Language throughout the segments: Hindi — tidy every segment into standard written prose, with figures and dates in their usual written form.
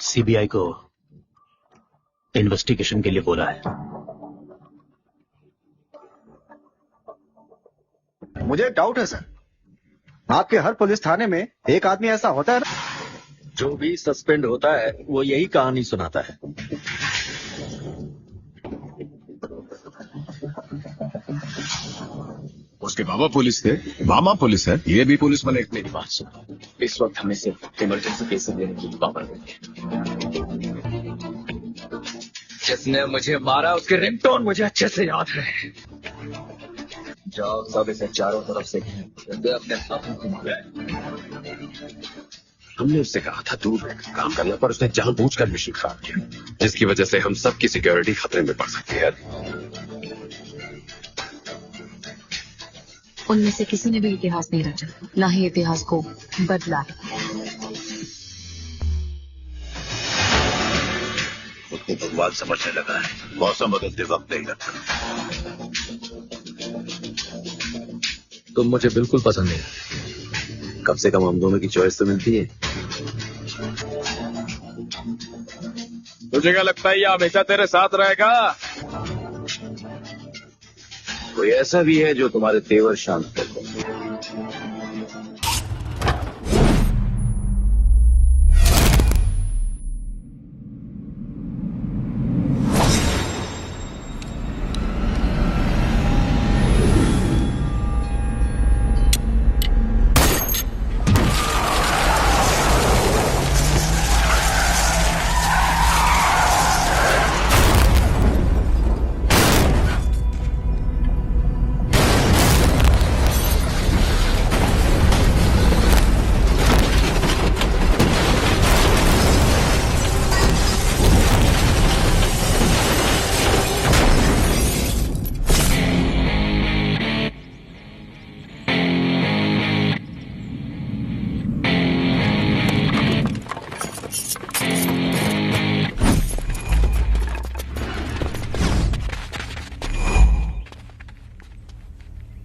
सीबीआई को इन्वेस्टिगेशन के लिए बोला है। मुझे एक डाउट है सर, आपके हर पुलिस थाने में एक आदमी ऐसा होता है ना? जो भी सस्पेंड होता है वो यही कहानी सुनाता है। उसके बाबा पुलिस थे, मामा पुलिस है, ये भी पुलिस वाले। मेरी बात सुनो, इस वक्त हमें सिर्फ इमरजेंसी केस देने की पावर है। जिसने मुझे मारा उसके रिंगटोन मुझे अच्छे से याद है। जाओ सब इसे चारों तरफ से अपने हाथों को मारा। हमने उससे कहा था दूर रहकर काम करना, पर उसने जानबूझकर मिशन खराब किया, जिसकी वजह से हम सबकी सिक्योरिटी खतरे में पड़ सकती है। उनमें से किसी ने भी इतिहास नहीं रचा, ना ही इतिहास को बदला है। उसको भगवान समझने लगा है, मौसम बदलते वक्त नहीं लगता। तुम मुझे बिल्कुल पसंद नहीं। कम से कम हम दोनों की चॉइस तो मिलती है। तुझे क्या लगता है ये हमेशा तेरे साथ रहेगा? कोई ऐसा भी है जो तुम्हारे तेवर शांत कर दे।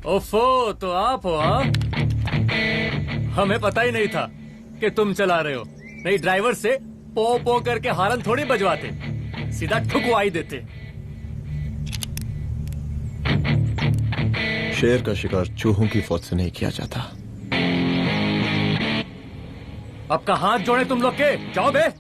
ओफो, तो आप हो? हाँ, हमें पता ही नहीं था कि तुम चला रहे हो। नहीं, ड्राइवर से पो पो करके हारन थोड़ी बजवाते, सीधा ठुकवाई देते। शेर का शिकार चूहों की फौज से नहीं किया जाता। अब का हाथ जोड़े तुम लोग के, जाओ बे।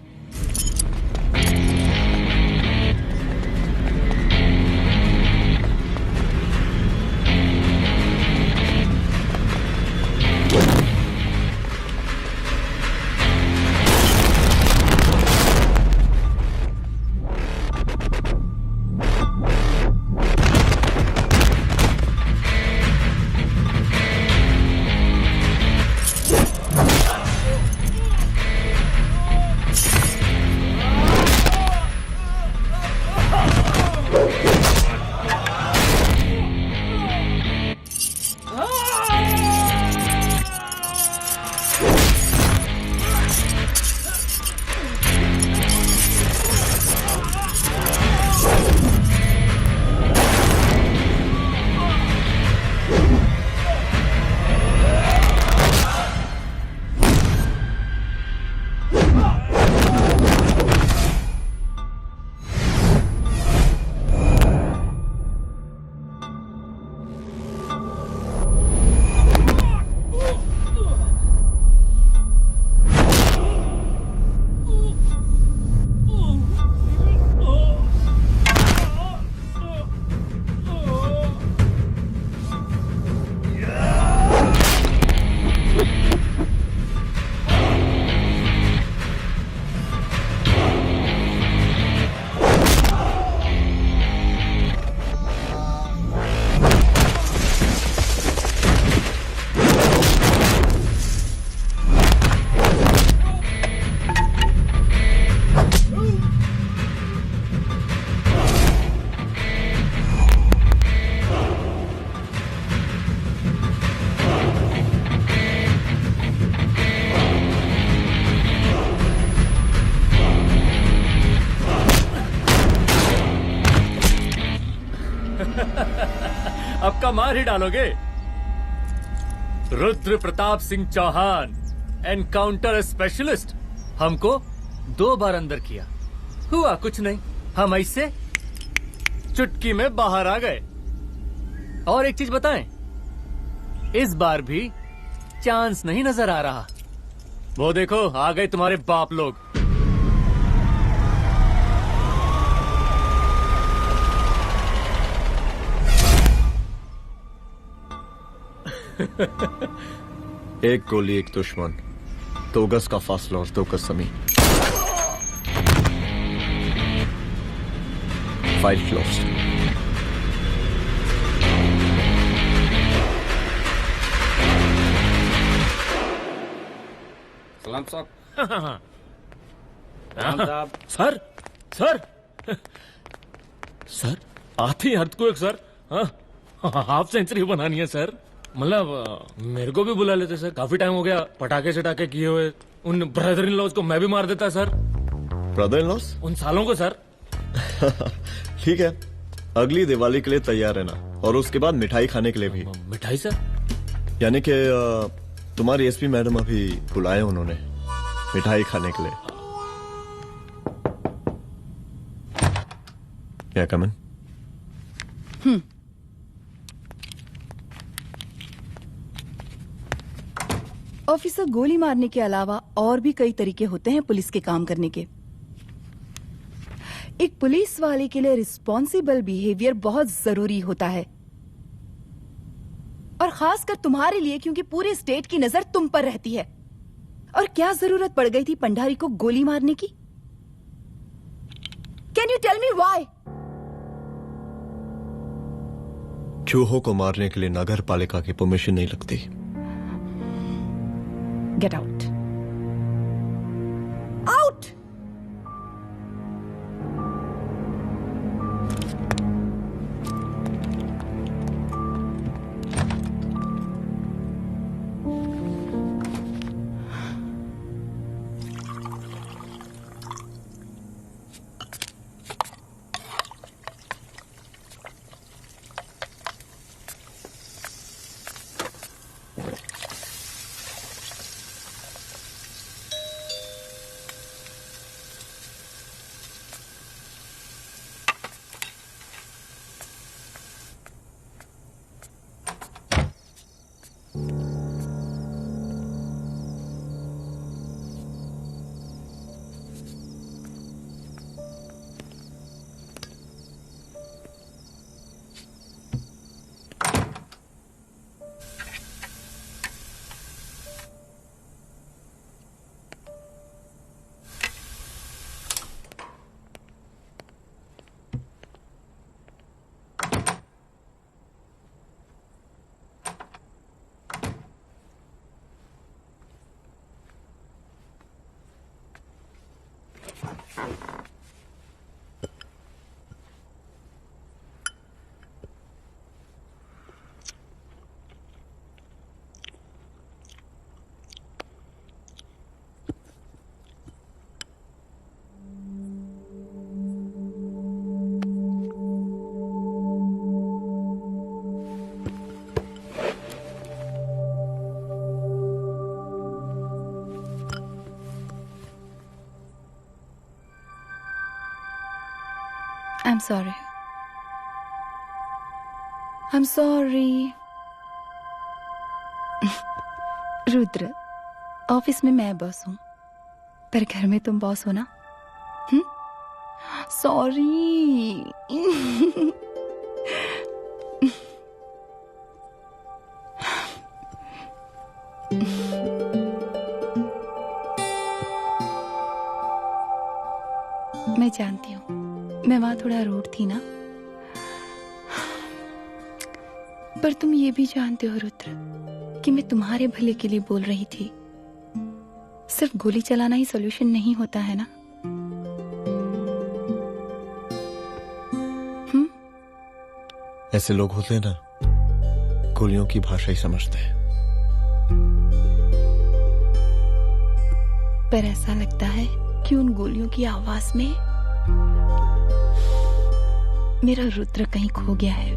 अब का मार ही डालोगे? रुद्र प्रताप सिंह चौहान, एनकाउंटर स्पेशलिस्ट, हमको 2 बार अंदर किया, हुआ कुछ नहीं। हम ऐसे चुटकी में बाहर आ गए। और एक चीज बताएं, इस बार भी चांस नहीं नजर आ रहा। वो देखो, आ गए तुम्हारे बाप लोग। एक गोली एक दुश्मन, 2 गज का फासला और 2 गज जमीन। File closed. सलाम साहब। सर सर सर आती अर्थक्वेक सर। हाफ सेंचुरी बनानी है सर। मतलब मेरे को भी बुला लेते सर, काफी टाइम हो गया पटाखे सटाखे किए हुए। उन ब्रदर इन लॉज को मैं भी मार देता सर। Brother in loss? उन सालों को सर। ठीक है, अगली दिवाली के लिए तैयार रहना, और उसके बाद मिठाई खाने के लिए भी। मिठाई सर? यानी कि तुम्हारी एसपी मैडम अभी बुलाए उन्होंने मिठाई खाने के लिए। क्या कमन? ऑफिसर, गोली मारने के अलावा और भी कई तरीके होते हैं पुलिस के काम करने के। एक पुलिस वाले के लिए रिस्पॉन्सिबल बिहेवियर बहुत जरूरी होता है, और खासकर तुम्हारे लिए, क्योंकि पूरे स्टेट की नजर तुम पर रहती है। और क्या जरूरत पड़ गई थी पंडारी को गोली मारने की? Can you tell me why? चूहों को मारने के लिए नगर पालिका की परमिशन नहीं लगती। Get out. Out! I'm sorry. I'm sorry. Rudra, office में मैं बॉस हूँ, पर घर में तुम बॉस हो ना? सॉरी। मैं जानती हूँ मैं वहां थोड़ा रूड थी ना, पर तुम ये भी जानते हो रुद्र कि मैं तुम्हारे भले के लिए बोल रही थी। सिर्फ गोली चलाना ही सॉल्यूशन नहीं होता है ना। ऐसे लोग होते हैं ना, गोलियों की भाषा ही समझते हैं। पर ऐसा लगता है कि उन गोलियों की आवाज में मेरा रुद्र कहीं खो गया है।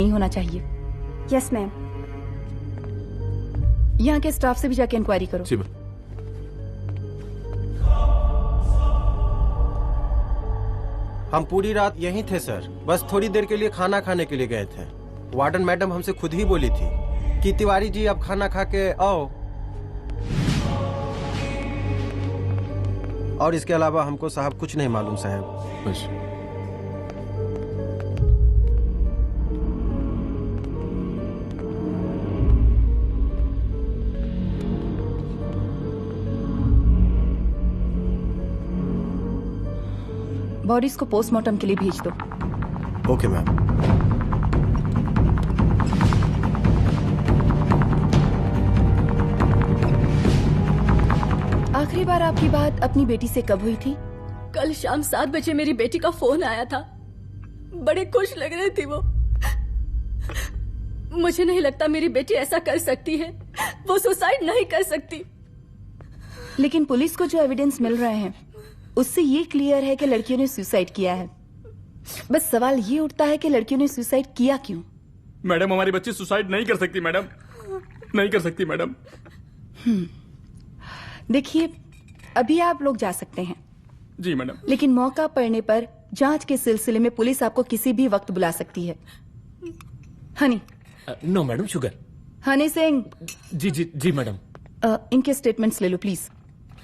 नहीं होना चाहिए। Yes ma'am. यहाँ के स्टाफ से भी जाके इंक्वायरी करो। जी मैम। हम पूरी रात यहीं थे सर, बस थोड़ी देर के लिए खाना खाने के लिए गए थे। वार्डन मैडम हमसे खुद ही बोली थी कि तिवारी जी अब खाना खा के आओ, और इसके अलावा हमको साहब कुछ नहीं मालूम साहब। बस बॉडीज को पोस्टमार्टम के लिए भेज दो। Okay ma'am. आखिरी बार आपकी बात अपनी बेटी से कब हुई थी? कल शाम 7 बजे मेरी बेटी का फोन आया था। बड़े खुश लग रही थी वो। मुझे नहीं लगता मेरी बेटी ऐसा कर सकती है। वो सुसाइड नहीं कर सकती। लेकिन पुलिस को जो एविडेंस मिल रहे हैं उससे ये क्लियर है कि लड़कियों ने सुसाइड किया है। बस सवाल ये उठता है कि लड़कियों ने सुसाइड किया क्यों? मैडम हमारी बच्ची सुसाइड नहीं कर सकती मैडम, नहीं कर सकती मैडम। देखिए, अभी आप लोग जा सकते हैं। जी मैडम। लेकिन मौका पड़ने पर जांच के सिलसिले में पुलिस आपको किसी भी वक्त बुला सकती है। Honey. No madam, sugar. Honey Singh. जी जी जी मैडम। इनके स्टेटमेंट्स ले लो प्लीज।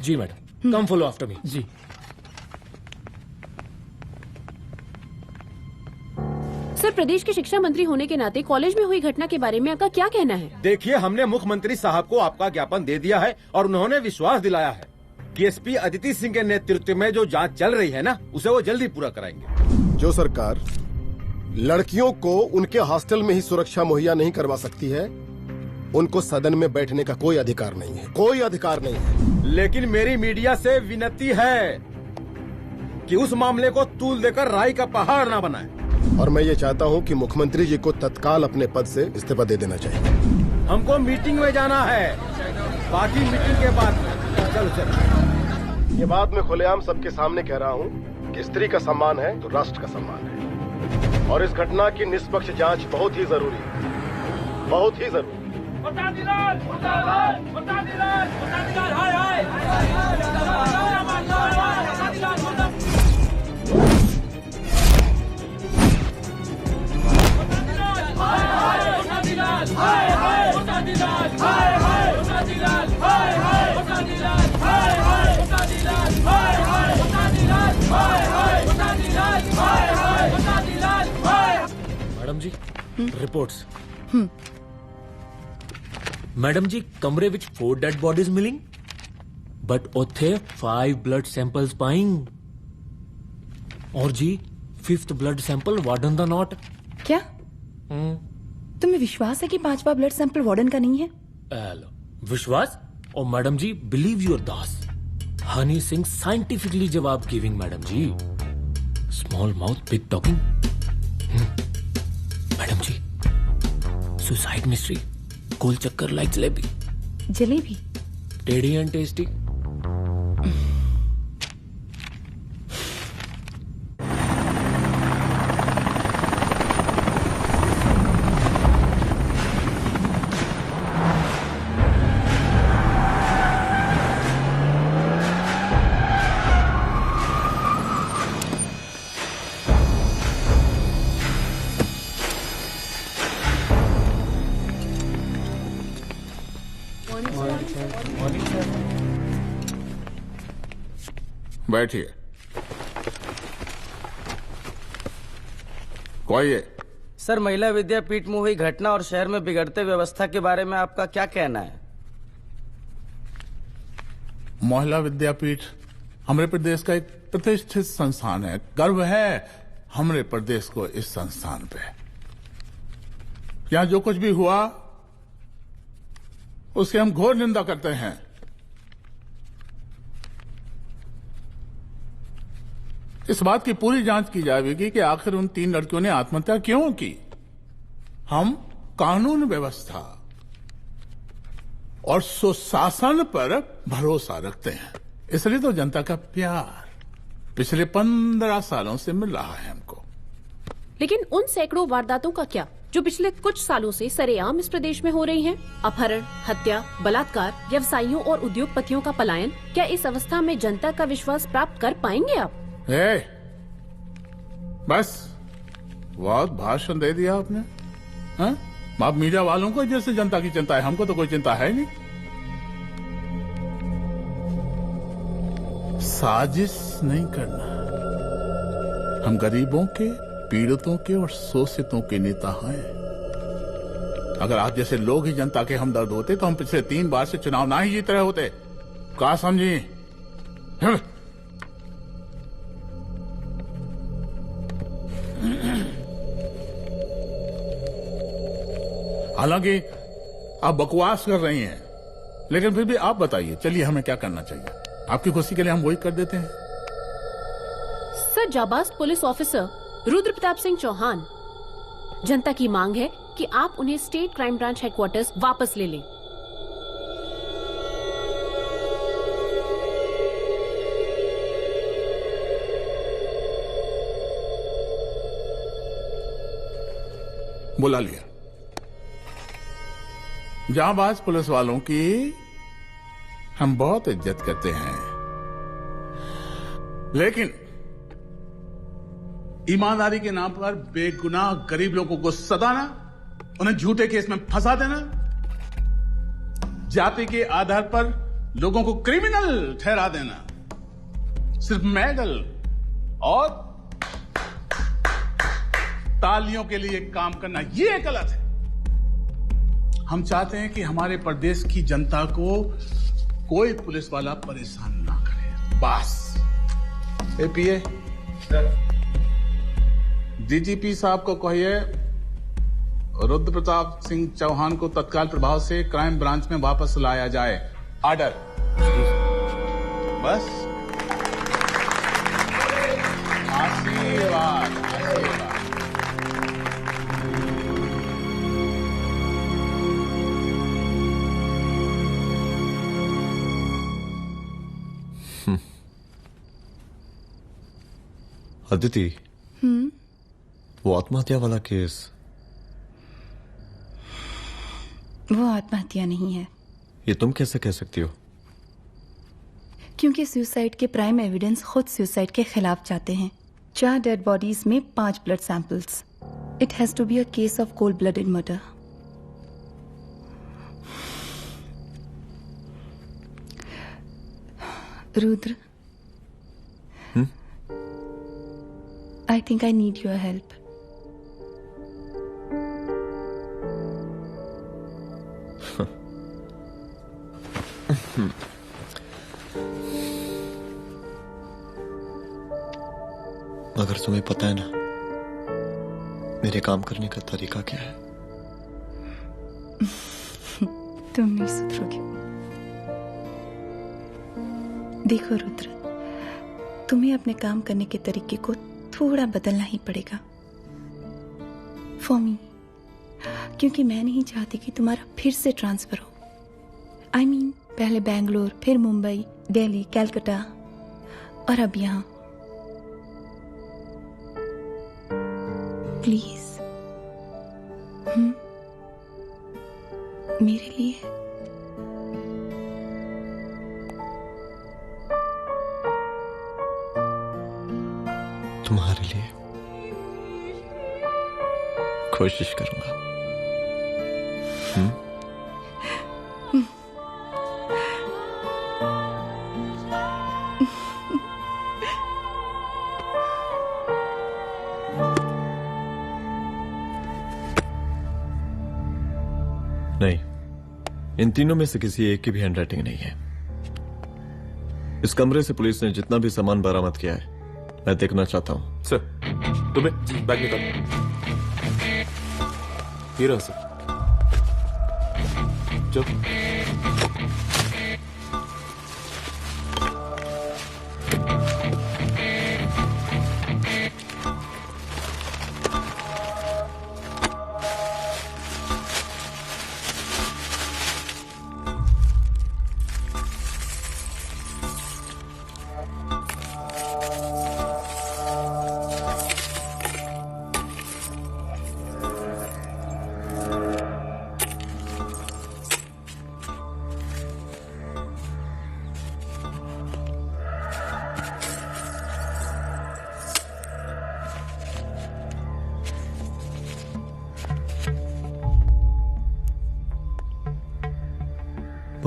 जी madam, come follow after me. जी। सर, प्रदेश के शिक्षा मंत्री होने के नाते कॉलेज में हुई घटना के बारे में आपका क्या कहना है? देखिए, हमने मुख्यमंत्री साहब को आपका ज्ञापन दे दिया है और उन्होंने विश्वास दिलाया है कि एसपी अदिति सिंह के नेतृत्व में जो जांच चल रही है ना, उसे वो जल्दी पूरा कराएंगे। जो सरकार लड़कियों को उनके हॉस्टल में ही सुरक्षा मुहैया नहीं करवा सकती है, उनको सदन में बैठने का कोई अधिकार नहीं है, कोई अधिकार नहीं है। लेकिन मेरी मीडिया से विनती है कि उस मामले को तूल देकर राई का पहाड़ ना बनाए। और मैं ये चाहता हूँ कि मुख्यमंत्री जी को तत्काल अपने पद से इस्तीफा दे देना चाहिए। हमको मीटिंग में जाना है, बाकी मीटिंग के बाद चलो चलो। ये बात मैं खुलेआम सबके सामने कह रहा हूँ कि स्त्री का सम्मान है तो राष्ट्र का सम्मान है, और इस घटना की निष्पक्ष जांच बहुत ही जरूरी है, बहुत ही जरूरी। मैडम जी, रिपोर्ट्स। मैडम जी, कमरे विच 4 डेड बॉडीज मिलिंग, बट उथे 5 ब्लड सैंपल्स पाइंग। और जी 5th ब्लड सैंपल वार्डन दा नॉट। क्या तुम्हें विश्वास है कि 5वां ब्लड सैंपल वार्डन का नहीं है? विश्वास? और मैडम जी, बिलीव योर दास। हनी सिंह साइंटिफिकली जवाब गिविंग मैडम जी। Small mouth big talking. Madam जी, सुसाइड मिस्ट्री, गोल चक्कर लाइक जलेबी। जलेबी टेढ़ी एंड टेस्टी। बैठिए। कोई सर, महिला विद्यापीठ में हुई घटना और शहर में बिगड़ते व्यवस्था के बारे में आपका क्या कहना है? महिला विद्यापीठ हमारे प्रदेश का एक प्रतिष्ठित संस्थान है। गर्व है हमारे प्रदेश को इस संस्थान पे। यहाँ जो कुछ भी हुआ उसकी हम घोर निंदा करते हैं। इस बात की पूरी जांच की जाएगी कि आखिर उन 3 लड़कियों ने आत्महत्या क्यों की। हम कानून व्यवस्था और सुशासन पर भरोसा रखते हैं, इसलिए तो जनता का प्यार पिछले 15 सालों से मिल रहा है हमको। लेकिन उन सैकड़ों वारदातों का क्या जो पिछले कुछ सालों से सरेआम इस प्रदेश में हो रही हैं? अपहरण, हत्या, बलात्कार, व्यवसायियों और उद्योगपतियों का पलायन। क्या इस अवस्था में जनता का विश्वास प्राप्त कर पाएंगे आप? बस बहुत भाषण दे दिया आपने। हाँ? आप मीडिया वालों को जैसे जनता की चिंता है, हमको तो कोई चिंता है नहीं। साजिश नहीं करना। हम गरीबों के, पीड़ितों के और शोषितों के नेता हैं। अगर आप जैसे लोग ही जनता के हमदर्द होते तो हम पिछले 3 बार से चुनाव ना ही जीत रहे होते। क्या समझी? हालांकि आप बकवास कर रही हैं, लेकिन फिर भी आप बताइए, चलिए हमें क्या करना चाहिए? आपकी खुशी के लिए हम वही कर देते हैं। सर, जाबाज पुलिस ऑफिसर रुद्र प्रताप सिंह चौहान, जनता की मांग है कि आप उन्हें स्टेट क्राइम ब्रांच हेडक्वार्टर्स वापस ले लें। बुला लिया। जाबाज पुलिस वालों की हम बहुत इज्जत करते हैं, लेकिन ईमानदारी के नाम पर बेगुनाह गरीब लोगों को सताना, उन्हें झूठे केस में फंसा देना, जाति के आधार पर लोगों को क्रिमिनल ठहरा देना, सिर्फ मेडल और तालियों के लिए काम करना, ये गलत है। हम चाहते हैं कि हमारे प्रदेश की जनता को कोई पुलिस वाला परेशान ना करे, बस। एपीए डीजीपी साहब को कहिए रुद्र प्रताप सिंह चौहान को तत्काल प्रभाव से क्राइम ब्रांच में वापस लाया जाए। ऑर्डर। बस। आशीर्वाद, आशीर्वाद। अदिति, वो आत्महत्या वाला केस, वो आत्महत्या नहीं है। ये तुम कैसे कह सकती हो? क्योंकि सुसाइड के प्राइम एविडेंस खुद सुसाइड के खिलाफ जाते हैं। 4 डेड बॉडीज में 5 blood samples. It has to be a case of cold blooded murder. Rudra, I think I need your help. मगर तुम्हें पता है ना मेरे काम करने का तरीका क्या है? तुम नहीं सुधरोगे। देखो रुद्र, तुम्हें अपने काम करने के तरीके को थोड़ा बदलना ही पड़ेगा फॉर मी, क्योंकि मैं नहीं चाहती कि तुम्हारा फिर से ट्रांसफर हो। I mean, पहले बैंगलोर, फिर मुंबई, दिल्ली, कलकत्ता और अब यहां। प्लीज मेरे लिए। तुम्हारे लिए कोशिश करूंगा। नहीं, इन तीनों में से किसी एक की भी हैंडराइटिंग नहीं है। इस कमरे से पुलिस ने जितना भी सामान बरामद किया है मैं देखना चाहता हूं। सर, तुम्हें बैग निकाल। ये रहा सर। चलो।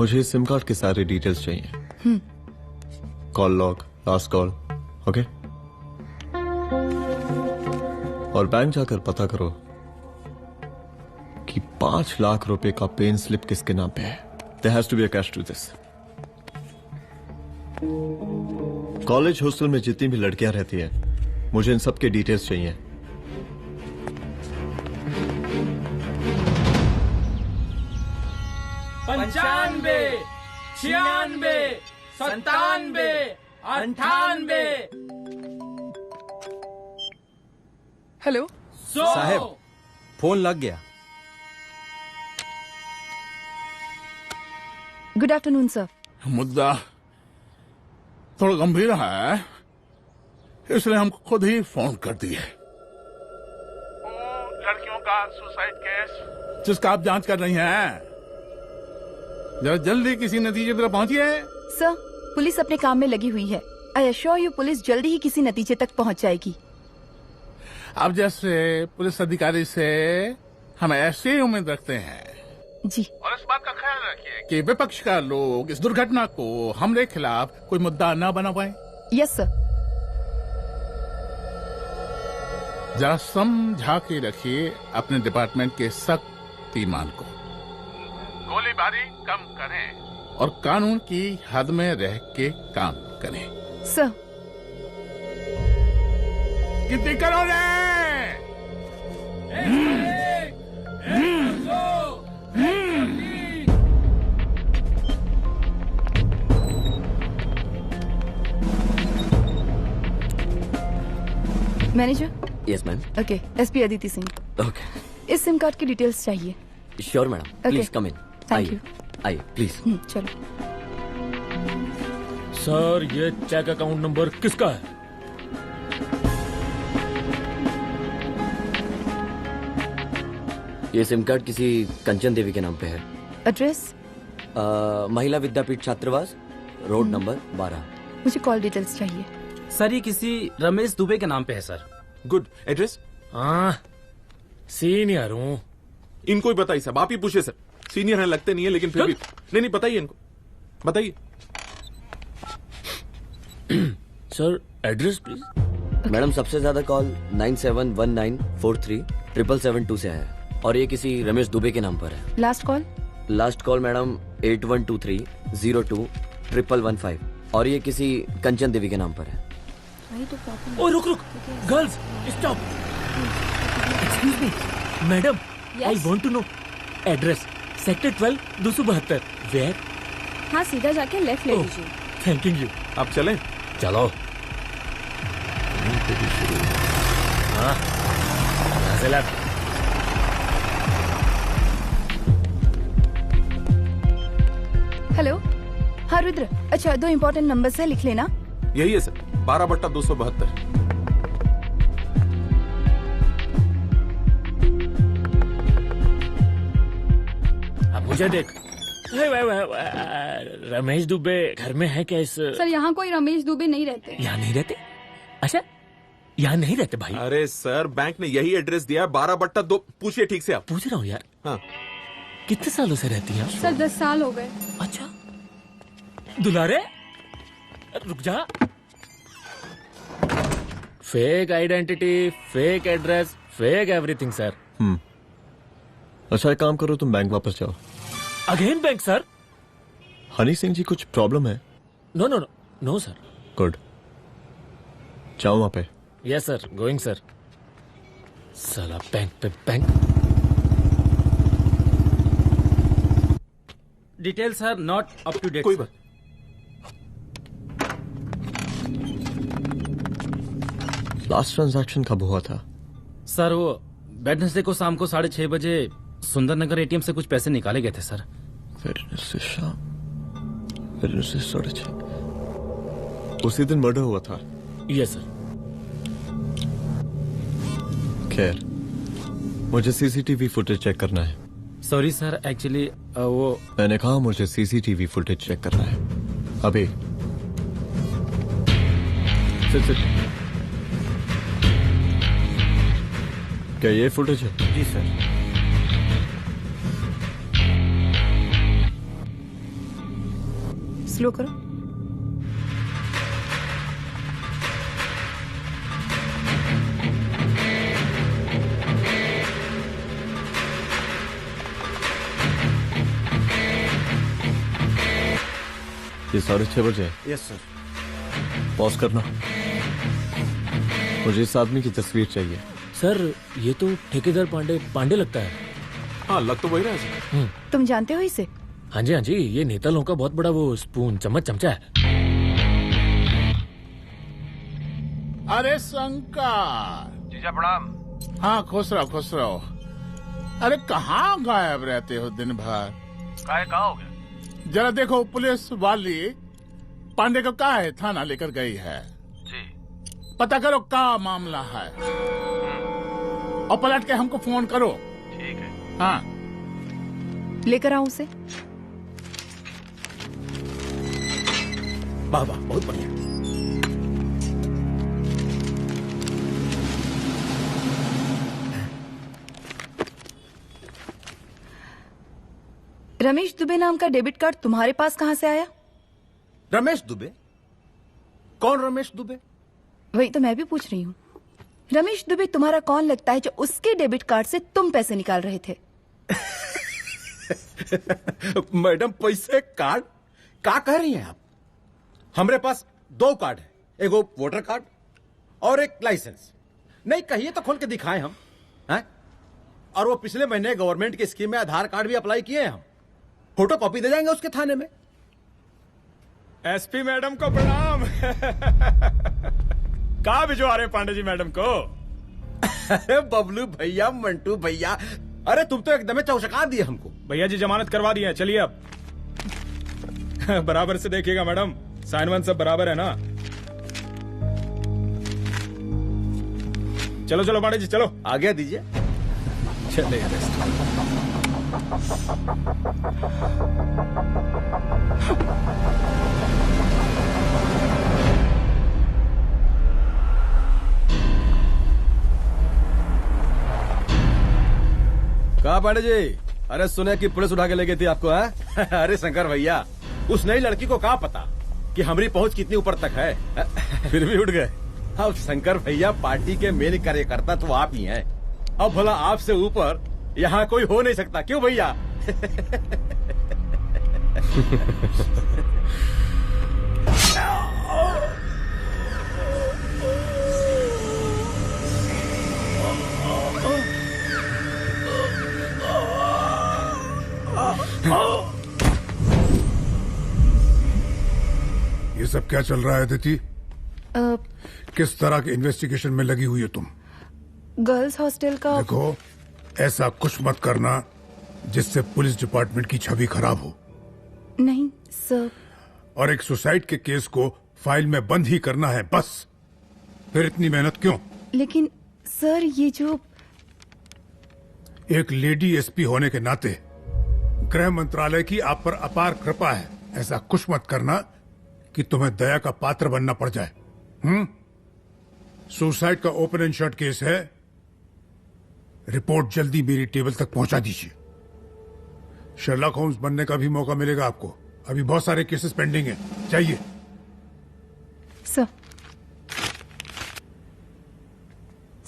मुझे इस सिम कार्ड के सारे डिटेल्स चाहिए। Call log, last call, okay? और बैंक जाकर पता करो कि 5 लाख रुपए का पेन स्लिप किसके नाम पे है। There has to be a cash to this. College hostel में जितनी भी लड़कियां रहती हैं, मुझे इन सब के डिटेल्स चाहिए। 95, 96, 97, 98। हेलो साहब, फोन लग गया। Good afternoon sir. मुद्दा थोड़ा गंभीर है, इसलिए हम खुद ही फोन कर दिए। लड़कियों का सुसाइड केस जिसका आप जांच कर रही हैं, जरा जल्दी किसी नतीजे पर पहुंचिए। सर, पुलिस अपने काम में लगी हुई है। आई एश्योर यू पुलिस जल्दी ही किसी नतीजे तक पहुंच जाएगी। आप जैसे पुलिस अधिकारी से हम ऐसी उम्मीद रखते हैं जी। और इस बात का ख्याल रखिए कि विपक्ष का लोग इस दुर्घटना को हमरे खिलाफ कोई मुद्दा न बना पाए। Yes sir. जरा समझा के रखिए अपने डिपार्टमेंट के शक्तिमान को। गोलीबारी कम करें और कानून की हद में रह के काम करें। सर। कितनी करोगे? Manager. Yes ma'am. Okay, SP Aditi Singh. Okay. इस सिम कार्ड की डिटेल्स चाहिए। Sure madam, please come in. Thank you. आइए प्लीज। चलो। सर, ये चेक अकाउंट नंबर किसका है? ये सिम कार्ड किसी कंचन देवी के नाम पे है। एड्रेस? महिला विद्यापीठ छात्रावास, रोड नंबर 12। मुझे कॉल डिटेल्स चाहिए। सर, ये किसी रमेश दुबे के नाम पे है सर। गुड। एड्रेस? हाँ, सीनियर हूँ। इनको ही बताइए साहब, आप ही पूछिए सर। सीनियर है लगते नहीं है, लेकिन फिर भी नहीं बताइए इनको, बताइए। Sir, address please. मैडम, सबसे ज्यादा कॉल 9719437772 से है और ये किसी रमेश दुबे के नाम पर है। Last call? Last call madam 8123021115 और ये किसी कंचन देवी के नाम पर है। ओ रुक, girls stop. Excuse me madam, I want to know address. Sector 12 272। Where? हाँ, सीधा जाके लेफ्ट ले लीजिए। Thank you. आप चलें? चलो। हाँ, यहाँ से लेफ्ट। हेलो। हाँ रुद्र, अच्छा 2 इम्पोर्टेंट नंबर्स है, लिख लेना। यही है सर, 12/272। अब मुझे देख। रमेश दुबे घर में है क्या? इस सर, यहाँ कोई रमेश दुबे नहीं रहते। यहाँ नहीं रहते? अच्छा, यहाँ नहीं रहते भाई। अरे सर, बैंक ने यही एड्रेस दिया है, 12/2। पूछिए ठीक से आप। पूछ रहा हूँ यार। हाँ। कितने सालों से रहती हैं? सर 10 साल हो गए। अच्छा। दुलारे रुक जा। Fake identity, fake address, fake everything sir. अच्छा, एक काम करो, तुम बैंक वापस जाओ। Again bank sir? Honey Singh ji, कुछ प्रॉब्लम है? No no no no sir. Good, जाओ वहां पे। Yes sir, going sir. साला बैंक पे bank. Detail sir not up to date. कोई बात। लास्ट ट्रांजैक्शन कब हुआ था? सर, वो वेडनेसडे को शाम को 6:30 बजे सुंदरनगर एटीएम से कुछ पैसे निकाले गए थे सर। वेडनेसडे शाम, वेडनेसडे 6:30। उसी दिन मर्डर हुआ था? Yes sir. खैर, मुझे सीसीटीवी फुटेज चेक करना है। सॉरी सर, एक्चुअली वो मैंने कहा मुझे सीसीटीवी फुटेज चेक करना है अभी। सिट। क्या ये फुटेज है? जी सर। स्लो करो। ये 6:30 बजे। Yes sir. पॉज करना। मुझे इस आदमी की तस्वीर चाहिए। सर ये तो ठेकेदार पांडे लगता है। हाँ लग तो वही रहा है सर। तुम जानते हो इसे? हाँ जी ये नेता लोगों का बहुत बड़ा वो स्पून चमचा है। अरे शंकर। जीजा प्रणाम। हाँ खुश रहो। अरे कहाँ गायब रहते हो दिन भर? कहाँ हो गया? जरा देखो पुलिस वाली पांडे को कहा है थाना लेकर गई है। जी। पता करो क्या मामला है और पलट के हमको फोन करो। ठीक है। हाँ लेकर आओ उसे। वाह वाह बहुत बढ़िया। रमेश दुबे नाम का डेबिट कार्ड तुम्हारे पास कहां से आया? रमेश दुबे? कौन रमेश दुबे? वही तो मैं भी पूछ रही हूँ। रमेश दुबे तुम्हारा कौन लगता है जो उसके डेबिट कार्ड से तुम पैसे निकाल रहे थे? मैडम पैसे कार्ड क्या कह रही हैं आप? हमारे पास 2 कार्ड है, एक वोटर कार्ड और एक लाइसेंस। नहीं कहिए तो खोल के दिखाएं हम हैं? और वो पिछले महीने गवर्नमेंट की स्कीम में आधार कार्ड भी अप्लाई किए हैं हम। फोटो कॉपी दे जाएंगे उसके थाने में। एसपी मैडम को प्रणाम। कहाँ भिजवा रहे पांडे जी मैडम को? अरे बबलू भैया, मंटू भैया, अरे तुम तो एकदम चौशका दिए हमको। भैया जी जमानत करवा दी है, चलिए अब। बराबर से देखिएगा मैडम, साइन वन सब बराबर है ना? चलो चलो पांडे जी चलो। आगे दीजिए। चले कहा पांडे जी? अरे सुने कि पुलिस उठा के ले गई थी आपको है? अरे शंकर भैया, उस नई लड़की को क्या पता कि हमारी पहुंच कितनी ऊपर तक है। फिर भी उठ गए। अब शंकर भैया पार्टी के मेन कार्यकर्ता तो आप ही हैं। अब भला आपसे ऊपर यहाँ कोई हो नहीं सकता, क्यों भैया? ये सब क्या चल रहा है अदिति? किस तरह के इन्वेस्टिगेशन में लगी हुई है तुम? गर्ल्स हॉस्टल का। देखो ऐसा कुछ मत करना जिससे पुलिस डिपार्टमेंट की छवि खराब हो। नहीं सर। और एक सुसाइड के केस को फाइल में बंद ही करना है बस। फिर इतनी मेहनत क्यों? लेकिन सर ये जो एक लेडी एसपी होने के नाते गृह मंत्रालय की आप पर अपार कृपा है। ऐसा कुछ मत करना कि तुम्हें दया का पात्र बनना पड़ जाए। सुसाइड का ओपन एंड शट केस है। रिपोर्ट जल्दी मेरी टेबल तक पहुंचा दीजिए। शर्लॉक होम्स बनने का भी मौका मिलेगा आपको। अभी बहुत सारे केसेस पेंडिंग हैं। चाहिए सर।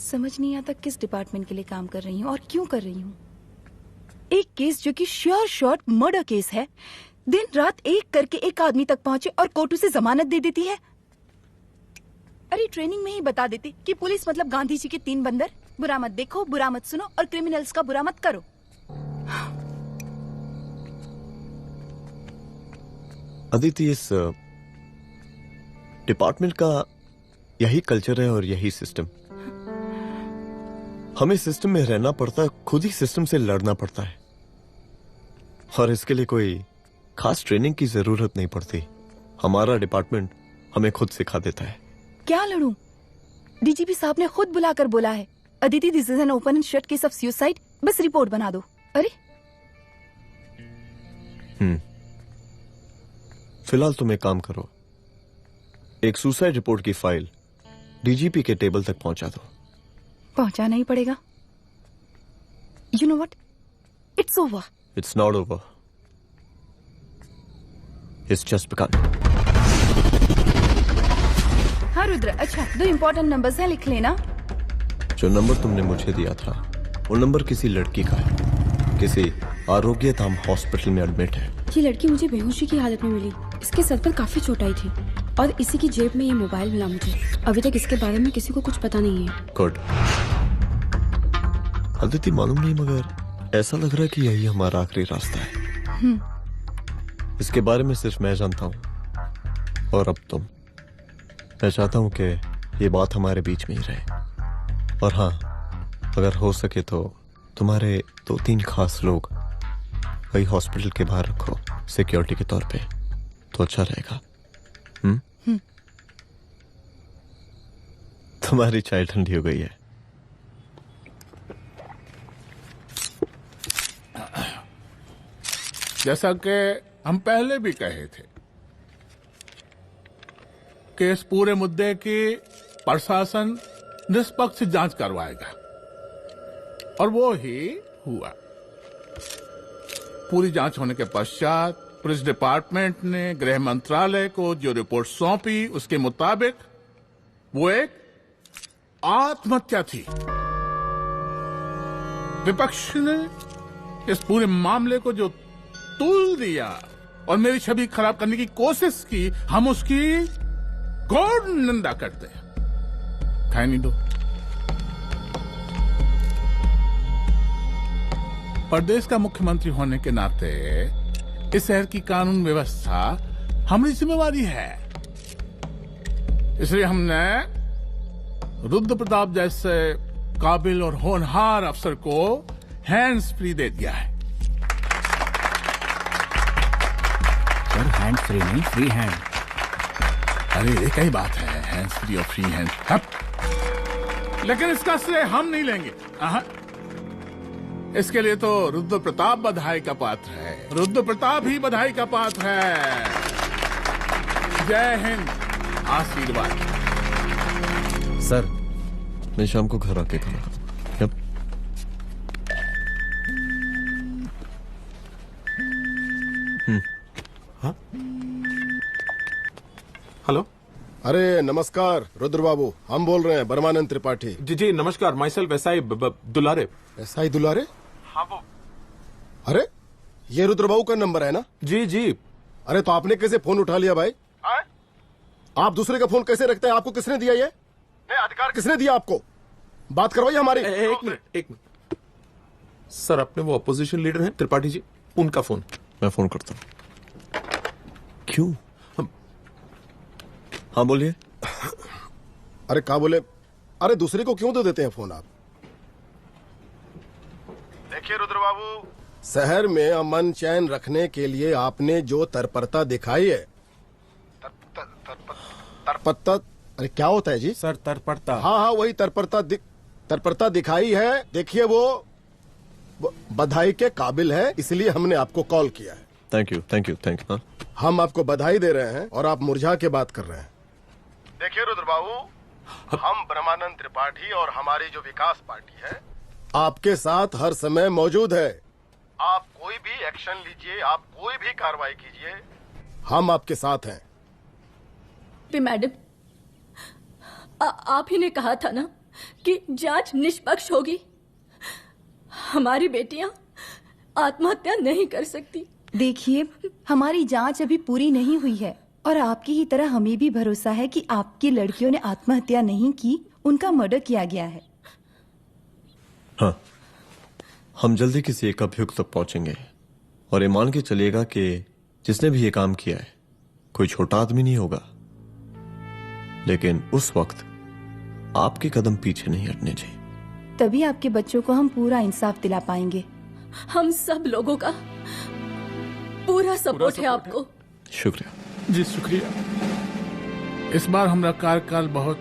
समझ नहीं आता किस डिपार्टमेंट के लिए काम कर रही हूँ और क्यों कर रही हूँ। एक केस जो कि श्योर शॉट मर्डर केस है, दिन रात एक करके एक आदमी तक पहुंचे और कोर्ट उसे जमानत दे देती है। अरे ट्रेनिंग में ही बता देते कि पुलिस मतलब गांधी जी के 3 बंदर, बुरा मत देखो, बुरा मत सुनो और क्रिमिनल्स का बुरा मत करो। अदिति, इस डिपार्टमेंट का यही कल्चर है और यही सिस्टम। हमें सिस्टम में रहना पड़ता है, खुद ही सिस्टम से लड़ना पड़ता है और इसके लिए कोई खास ट्रेनिंग की जरूरत नहीं पड़ती। हमारा डिपार्टमेंट हमें खुद सिखा देता है। क्या लड़ूं? डीजीपी साहब ने खुद बुलाकर बोला है, Aditi this is an open and shut case of suicide, बस रिपोर्ट बना दो। अरे फिलहाल तुम एक काम करो, एक सुसाइड रिपोर्ट की फाइल डीजीपी के टेबल तक पहुंचा दो। पहुंचाना ही पड़ेगा। You know what, it's over. It's not over. His chest पे कान। हाँ रुद्र, अच्छा 2 इम्पोर्टेंट नंबर्स हैं, लिख लेना। जो नंबर तुमने मुझे दिया था वो नंबर किसी लड़की का है, किसी आरोग्य धाम हॉस्पिटल में एडमिट है। ये लड़की मुझे बेहोशी की हालत में मिली। इसके सर पर काफी चोट आई थी और इसी की जेब में ये मोबाइल मिला मुझे। अभी तक इसके बारे में किसी को कुछ पता नहीं है। गुड। अदिति मालूम नहीं, मगर ऐसा लग रहा है कि यही हमारा आखिरी रास्ता है। इसके बारे में सिर्फ मैं जानता हूँ और अब तुम। मैं चाहता हूँ कि ये बात हमारे बीच में ही रहे। और हाँ, अगर हो सके तो तुम्हारे 2-3 खास लोग वही हॉस्पिटल के बाहर रखो सिक्योरिटी के तौर पे, तो अच्छा रहेगा। तुम्हारी चाय ठंडी हो गई है। जैसा कि हम पहले भी कहे थे कि इस पूरे मुद्दे की प्रशासन निष्पक्ष जांच करवाएगा, और वो ही हुआ। पूरी जांच होने के पश्चात पुलिस डिपार्टमेंट ने गृह मंत्रालय को जो रिपोर्ट सौंपी उसके मुताबिक वो एक आत्महत्या थी। विपक्ष ने इस पूरे मामले को जो तूल दिया और मेरी छवि खराब करने की कोशिश की, हम उसकी घोर निंदा करते हैं। खाए नहीं दो। प्रदेश का मुख्यमंत्री होने के नाते इस शहर की कानून व्यवस्था हमारी जिम्मेवारी है। इसलिए हमने रुद्र प्रताप जैसे काबिल और होनहार अफसर को हैंड्स फ्री दे दिया है। सर हैंड फ्री नहीं, फ्री हैंड। अरे एक ही बात है, हैंड्स फ्री और फ्री हैंड। लेकिन इसका श्रेय हम नहीं लेंगे। इसके लिए तो रुद्र प्रताप बधाई का पात्र है। रुद्र प्रताप ही बधाई का पात्र है। जय हिंद। आशीर्वाद। सर, मैं शाम को घर आके खाना खाऊंगा। यप। हाँ? हेलो। अरे नमस्कार रुद्र बाबू, हम बोल रहे हैं परमानंद त्रिपाठी। जी जी नमस्कार। माइसेल्फ एसआई दुलारे। एसआई दुलारे? हाँ वो। अरे ये रुद्र बाबू का नंबर है ना? जी जी। अरे तो आपने कैसे फोन उठा लिया भाई? आप दूसरे का फोन कैसे रखते हैं? आपको किसने दिया ये अधिकार? किसने दिया आपको? बात करवाइए हमारी। एक मिनट। सर, अपने वो अपोजिशन लीडर हैं त्रिपाठी जी, उनका फोन। मैं फोन करता हूँ। क्यों? हाँ बोलिए। अरे क्या बोले? अरे दूसरे को क्यों दे देते हैं फोन आप? देखिए रुद्र बाबू, शहर में अमन चैन रखने के लिए आपने जो तत्परता दिखाई है, तत्परता, अरे क्या होता है जी? सर तत्परता। हाँ वही तत्परता दिखाई है। देखिए वो बधाई के काबिल है, इसलिए हमने आपको कॉल किया है। Thank you. हम आपको बधाई दे रहे हैं और आप मुरझा के बात कर रहे हैं। देखिए रुद्र बाबू, हम ब्रह्मानंद त्रिपाठी और हमारी जो विकास पार्टी है आपके साथ हर समय मौजूद है। आप कोई भी एक्शन लीजिए, आप कोई भी कार्रवाई कीजिए, हम आपके साथ हैं। मैडम, आप ही ने कहा था ना कि जांच निष्पक्ष होगी। हमारी बेटियां आत्महत्या नहीं कर सकती। देखिए, हमारी जांच अभी पूरी नहीं हुई है और आपकी ही तरह हमें भी भरोसा है कि आपकी लड़कियों ने आत्महत्या नहीं की, उनका मर्डर किया गया है। हाँ, हम जल्दी किसी एक अभियुक्त तक पहुंचेंगे और ये मान के चलिएगा कि जिसने भी ये काम किया है कोई छोटा आदमी नहीं होगा, लेकिन उस वक्त आपके कदम पीछे नहीं हटने चाहिए। तभी आपके बच्चों को हम पूरा इंसाफ दिला पाएंगे। हम सब लोगों का पूरा सपोर्ट है आपको। शुक्रिया जी, शुक्रिया। इस बार हमारा कार्यकाल बहुत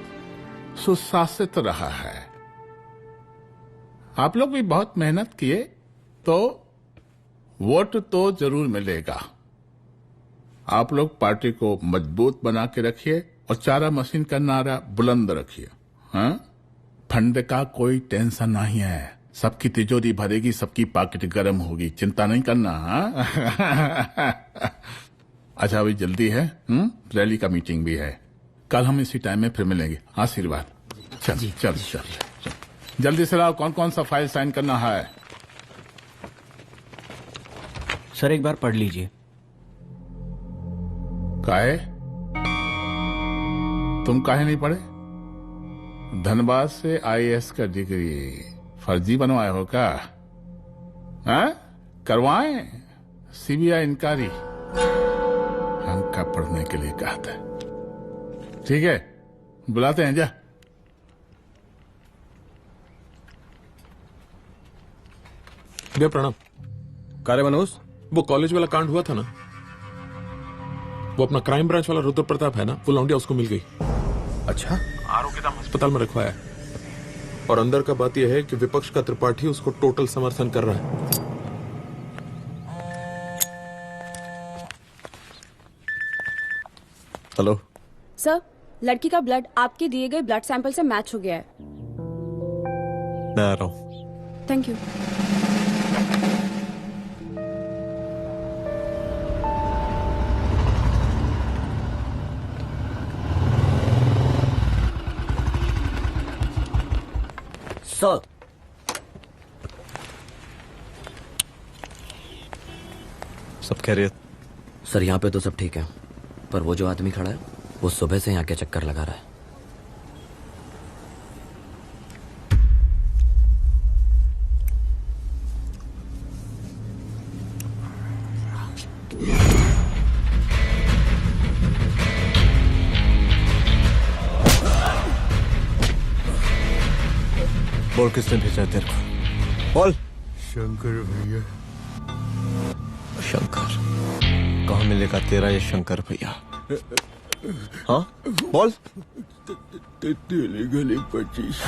सुशासित रहा है। आप लोग भी बहुत मेहनत किए तो वोट तो जरूर मिलेगा। आप लोग पार्टी को मजबूत बना के रखिए और चारा मशीन का नारा बुलंद रखिए। हाँ, फंड का कोई टेंशन नहीं है। सबकी तिजोरी भरेगी, सबकी पॉकेट गर्म होगी, चिंता नहीं करना। हाँ? अच्छा अभी जल्दी है, रैली का मीटिंग भी है। कल हम इसी टाइम में फिर मिलेंगे। आशीर्वाद। चल चल चल जल्दी से लाओ, कौन कौन सा फाइल साइन करना है। सर एक बार पढ़ लीजिए। काहे? तुम काहे नहीं पढ़े? धनबाद से आईएएस का डिग्री फर्जी बनवाए हो क्या? हाँ? करवाएं सीबीआई इंक्वायरी। हमका पढ़ने के लिए कहा था। ठीक है, बुलाते हैं जा। भैया प्रणाम। कार्य मनोज, वो कॉलेज वाला कांड हुआ था ना, वो अपना क्राइम ब्रांच वाला रुद्र प्रताप है ना, वो लौंडिया उसको मिल गई। अच्छा? आरोपी दाम अस्पताल में रखवाया है। और अंदर का बात यह है कि विपक्ष का त्रिपाठी उसको टोटल समर्थन कर रहा है। हेलो सर, लड़की का ब्लड आपके दिए गए ब्लड सैंपल से मैच हो गया है। मैं आ रहा हूँ। Thank you. सर, सब खैरियत? सर यहाँ पे तो सब ठीक है, पर वो जो आदमी खड़ा है वो सुबह से यहाँ के चक्कर लगा रहा है। बोल किसने भेजा है तेरे को? बोल। शंकर भैया। शंकर? कहाँ मिलेगा तेरा ये शंकर भैया? हाँ बोल। गली 25।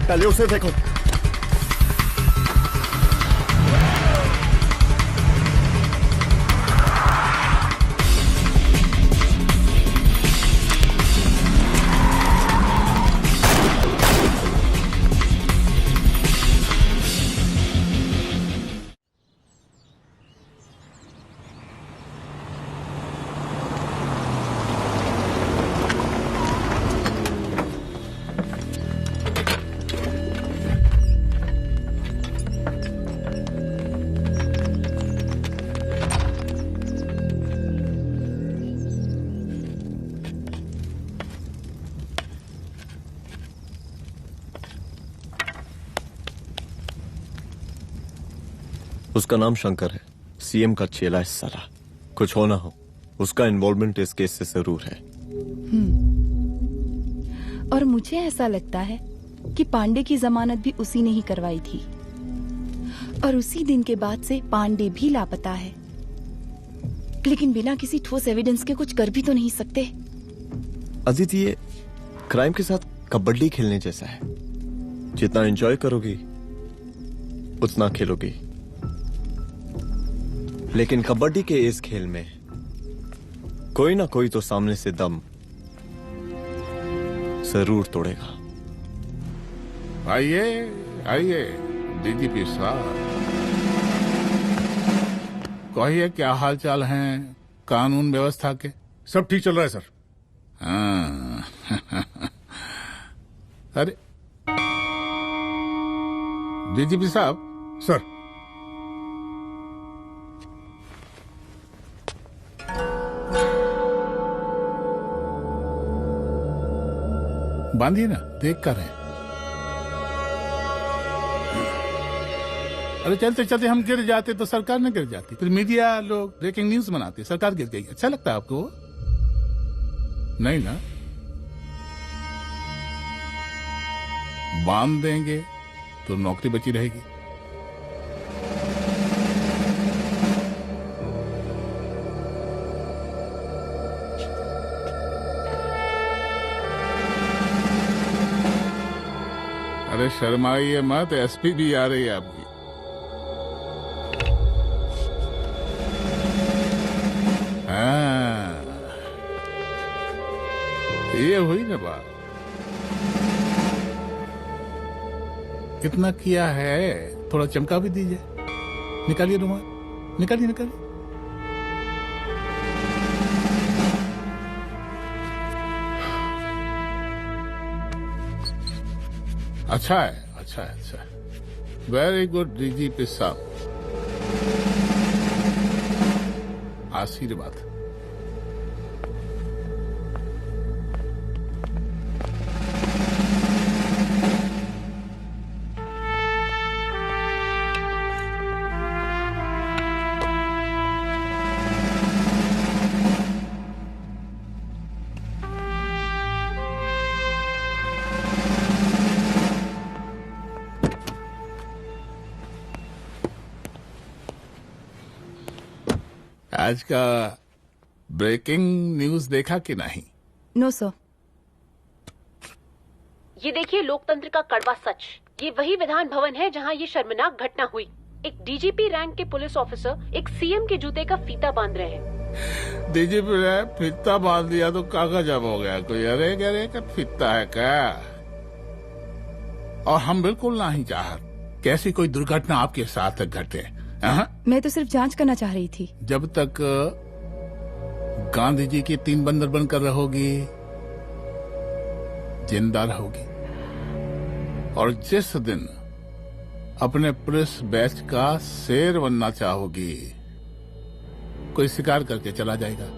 पहले उसे देखो। उसका नाम शंकर है, सीएम का चेला है साला। कुछ हो ना हो, उसका इन्वॉल्वमेंट इस केस से जरूर है। और मुझे ऐसा लगता है कि पांडे की जमानत भी उसी ने ही करवाई थी, और उसी दिन के बाद से पांडे भी लापता है। लेकिन बिना किसी ठोस एविडेंस के कुछ कर भी तो नहीं सकते। अदिति, ये क्राइम के साथ कबड्डी खेलने जैसा है। जितना एंजॉय करोगी उतना खेलोगी, लेकिन कबड्डी के इस खेल में कोई ना कोई तो सामने से दम जरूर तोड़ेगा। आइए आइए डीजीपी साहब, कहिए क्या हाल चाल हैं कानून व्यवस्था के? सब ठीक चल रहा है सर। हाँ। अरे डीजीपी साहब। सर। बांधिए ना, देख कर है। अरे चलते चलते हम गिर जाते तो सरकार न गिर जाती, फिर मीडिया लोग ब्रेकिंग न्यूज बनाते, सरकार गिर गई। अच्छा लगता है आपको? नहीं ना? बांध देंगे तो नौकरी बची रहेगी। अरे शर्माइए मत, एसपी भी आ रही है आपकी। हाँ, ये हुई ना बात। कितना किया है, थोड़ा चमका भी दीजिए। निकालिए रुमाल, निकालिए निकालिए। अच्छा है, अच्छा है, अच्छा है। वेरी गुड डीजीपी साहब, आशीर्वाद। आज का ब्रेकिंग न्यूज देखा कि नहीं? No sir. ये देखिए लोकतंत्र का कड़वा सच। ये वही विधान भवन है जहां ये शर्मनाक घटना हुई। एक डीजीपी रैंक के पुलिस ऑफिसर एक सीएम के जूते का फीता बांध रहे हैं। डीजीपी ने फीता बांध दिया तो कागज अब हो गया कोई? अरे अरे का फीता है क्या? और हम बिल्कुल नहीं चाहते कैसी कोई दुर्घटना आपके साथ घटे। मैं तो सिर्फ जांच करना चाह रही थी। जब तक गांधी जी की 3 बंदर बनकर रहोगी, जिंदा रहोगी। और जिस दिन अपने पुलिस बैच का शेर बनना चाहोगी, कोई शिकार करके चला जाएगा।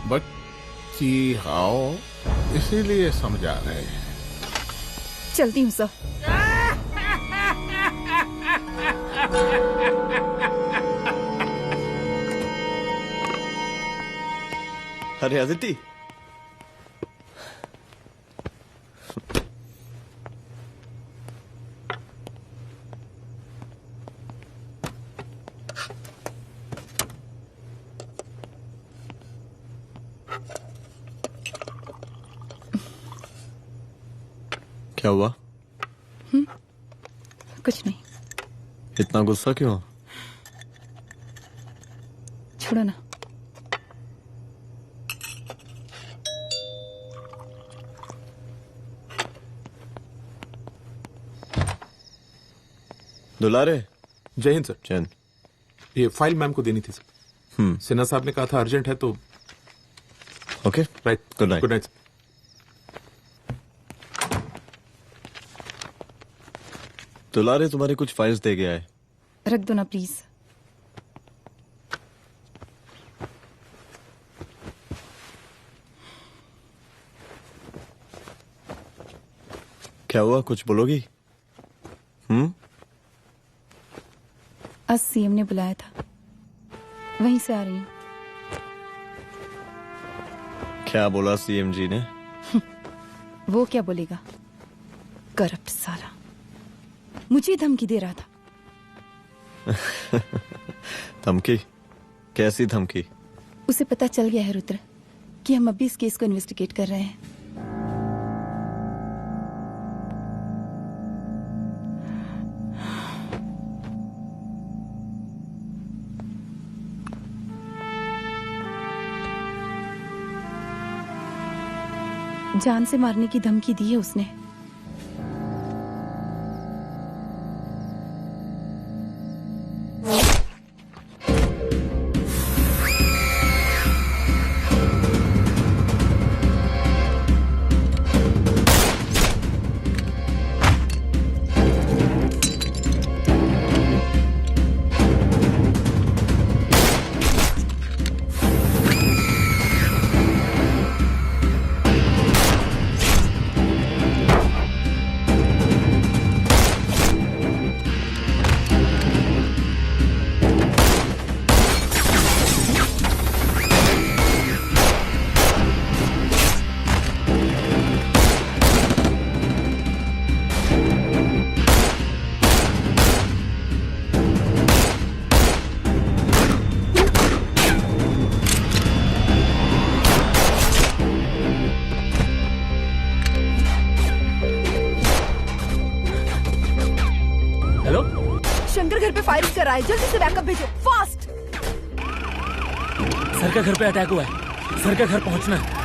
बच्ची हाओ, इसीलिए समझा रहे हैं। चलती हूँ सर। अरे अदिति, क्या हुआ? कुछ नहीं। इतना गुस्सा क्यों? छोड़ो ना। दुलारे। जय हिंद सर। जय हिंद। ये फाइल मैम को देनी थी सर। सिन्हा साहब ने कहा था अर्जेंट है तो। Okay right. Good night. Good night. दुलारे तुम्हारी कुछ फाइल्स दे गया है। रख दो ना प्लीज। क्या हुआ, कुछ बोलोगी? आज सीएम ने बुलाया था, वहीं से आ रही हूँ। क्या बोला सीएम जी ने? वो क्या बोलेगा, करप्ट साला, मुझे धमकी दे रहा था। धमकी? कैसी धमकी? उसे पता चल गया है रुद्र कि हम अभी इस केस को इन्वेस्टिगेट कर रहे हैं। जान से मारने की धमकी दी है उसने। जल्दी से बैकअप भेजो, फास्ट। सर का घर पे अटैक हुआ है, सर का घर पहुंचना है।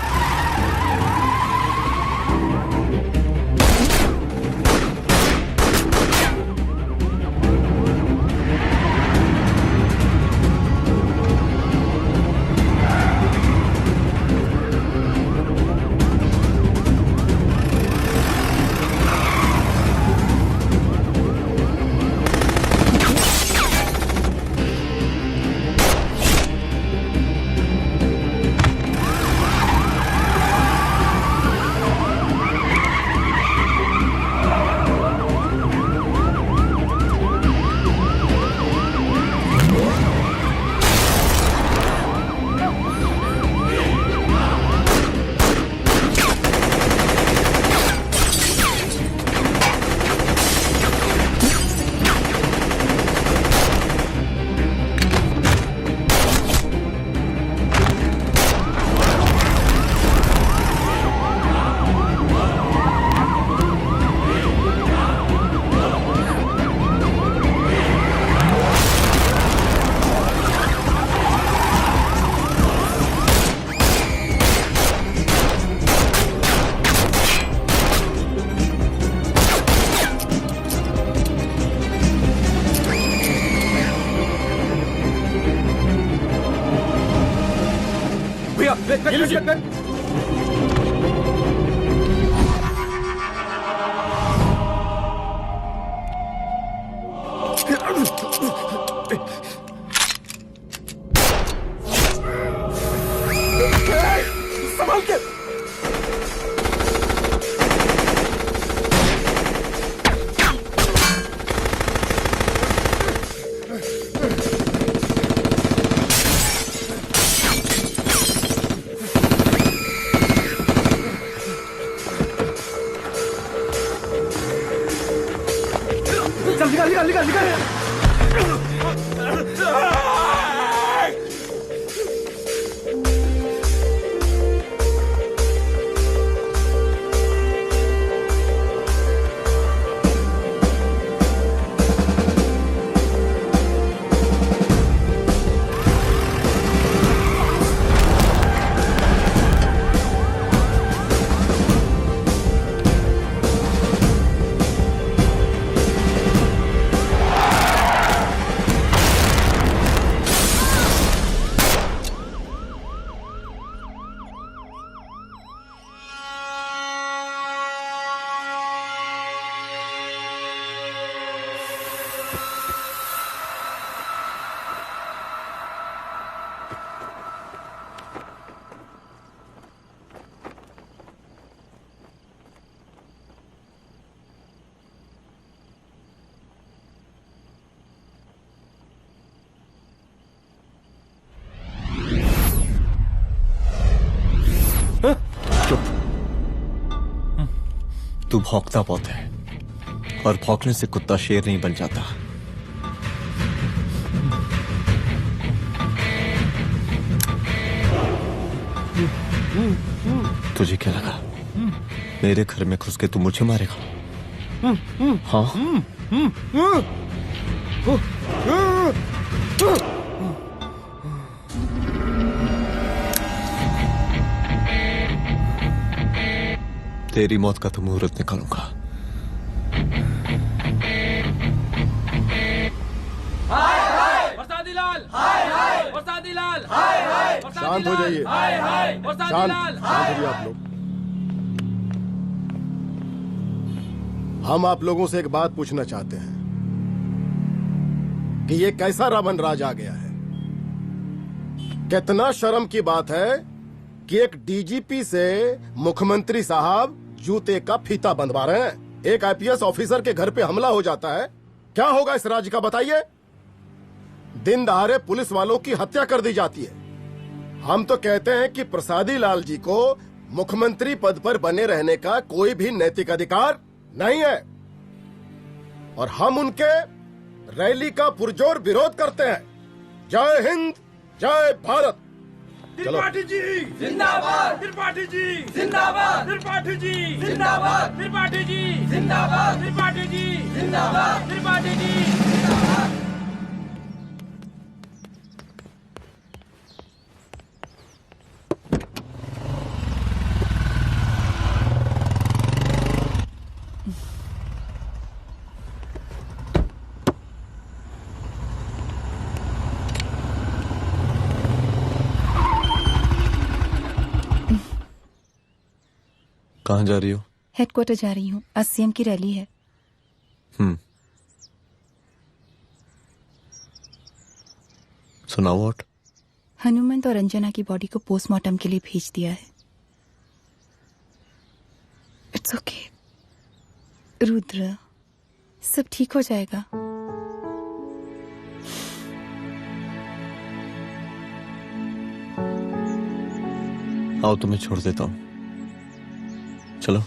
तू भौंकता बहुत है, और भौंकने से कुत्ता शेर नहीं बन जाता। तुझे क्या लगा मेरे घर में घुस के तू मुझे मारेगा? हाँ? तेरी मौत का तो मुहूर्त निकालूंगा। शांत हो जाइए, शांत हो जाइए आप लोग। हम आप लोगों से एक बात पूछना चाहते हैं कि ये कैसा रावण राज आ गया है। कितना शर्म की बात है कि एक डीजीपी से मुख्यमंत्री साहब जूते का फीता बंधवा रहे हैं। एक आईपीएस ऑफिसर के घर पे हमला हो जाता है, क्या होगा इस राज्य का बताइए? दिन दहाड़े पुलिस वालों की हत्या कर दी जाती है। हम तो कहते हैं कि प्रसादी लाल जी को मुख्यमंत्री पद पर बने रहने का कोई भी नैतिक अधिकार नहीं है, और हम उनके रैली का पुरजोर विरोध करते हैं। जय हिंद, जय भारत। त्रिपाठी जी जिंदाबाद, त्रिपाठी जी जिंदाबाद, त्रिपाठी जी जिंदाबाद, त्रिपाठी जी जिंदाबाद, त्रिपाठी जी जिंदाबाद, त्रिपाठी जी जिंदाबाद। कहाँ जा रही हो? हेडक्वार्टर जा रही हूँ, आज सीएम की रैली है। सुनाओ व्हाट? हनुमंत और अंजना की बॉडी को पोस्टमार्टम के लिए भेज दिया है। इट्स ओके रुद्र, सब ठीक हो जाएगा। आओ तुम्हें छोड़ देता हूँ, चलो।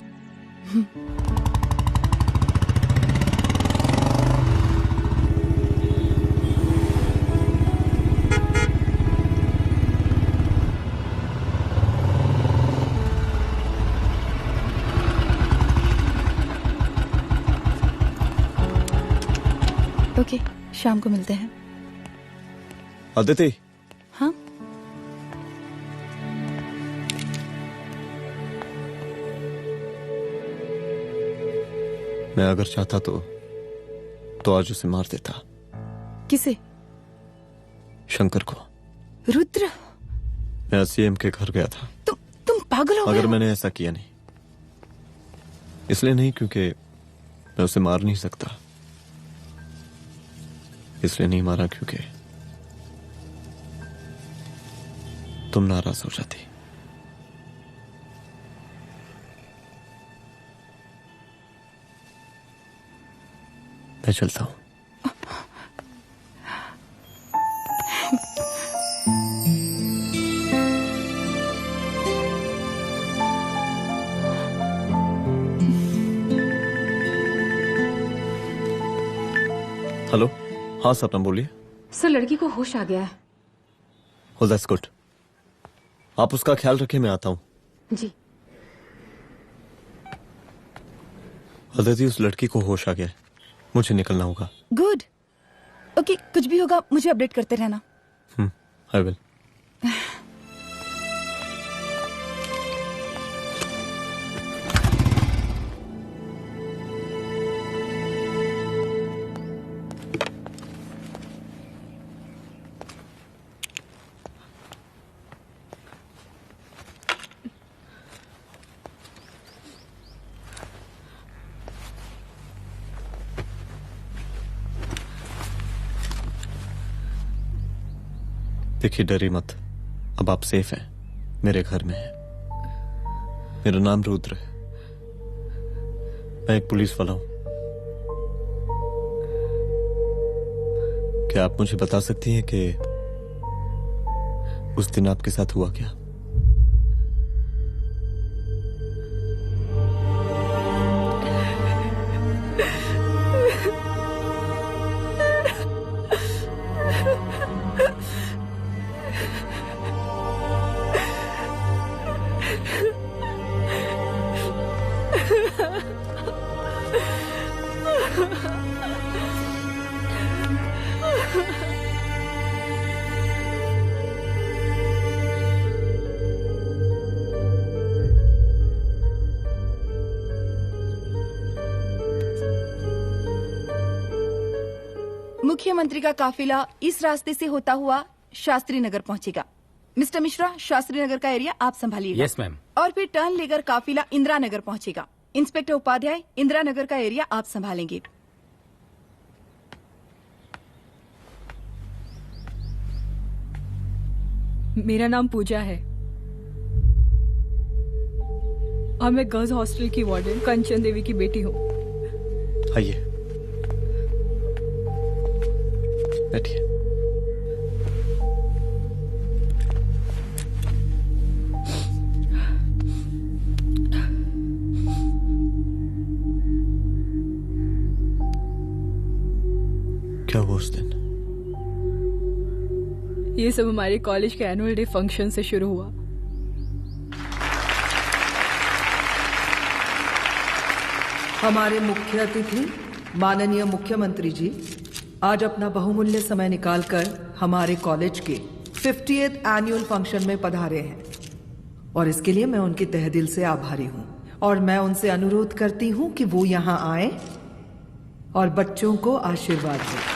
ओके, शाम को मिलते हैं। अदिति। हाँ? मैं अगर चाहता तो आज उसे मार देता। किसे? शंकर को। रुद्र, मैं सीएम के घर गया था। तुम पागल हो गए मगर हो? मैंने ऐसा किया नहीं, इसलिए नहीं क्योंकि मैं उसे मार नहीं सकता, इसलिए नहीं मारा क्योंकि तुम नाराज हो जाती। मैं चलता हूं। हेलो, हाँ सपना बोलिए। सर, लड़की को होश आ गया है। Oh, that's good. आप उसका ख्याल रखिए, मैं आता हूँ। जी। अदिति, उस लड़की को होश आ गया है, मुझे निकलना होगा। गुड। ओके, कुछ भी होगा मुझे अपडेट करते रहना। I will. देखिए, डरी मत, अब आप सेफ हैं, मेरे घर में हैं। मेरा नाम रुद्र है, मैं एक पुलिस वाला हूं। क्या आप मुझे बता सकती हैं कि उस दिन आपके साथ हुआ क्या? मुख्यमंत्री का काफिला इस रास्ते से होता हुआ शास्त्री नगर पहुंचेगा। मिस्टर मिश्रा, शास्त्री नगर का एरिया आप संभालिएगा। Yes ma'am. और फिर टर्न लेकर काफिला इंदिरा नगर पहुंचेगा। इंस्पेक्टर उपाध्याय, इंदिरा नगर का एरिया आप संभालेंगे। मेरा नाम पूजा है और मैं गर्ल्स हॉस्टल की वार्डन कंचन देवी की बेटी हूँ। आइए, बैठिए। क्या हुआ उस दिन? ये सब हमारे कॉलेज के एनुअल डे फंक्शन से शुरू हुआ। हमारे मुख्य अतिथि माननीय मुख्यमंत्री जी आज अपना बहुमूल्य समय निकालकर हमारे कॉलेज के 50th एनुअल फंक्शन में पधारे हैं और इसके लिए मैं उनके तहे दिल से आभारी हूं और मैं उनसे अनुरोध करती हूं कि वो यहां आए और बच्चों को आशीर्वाद दें।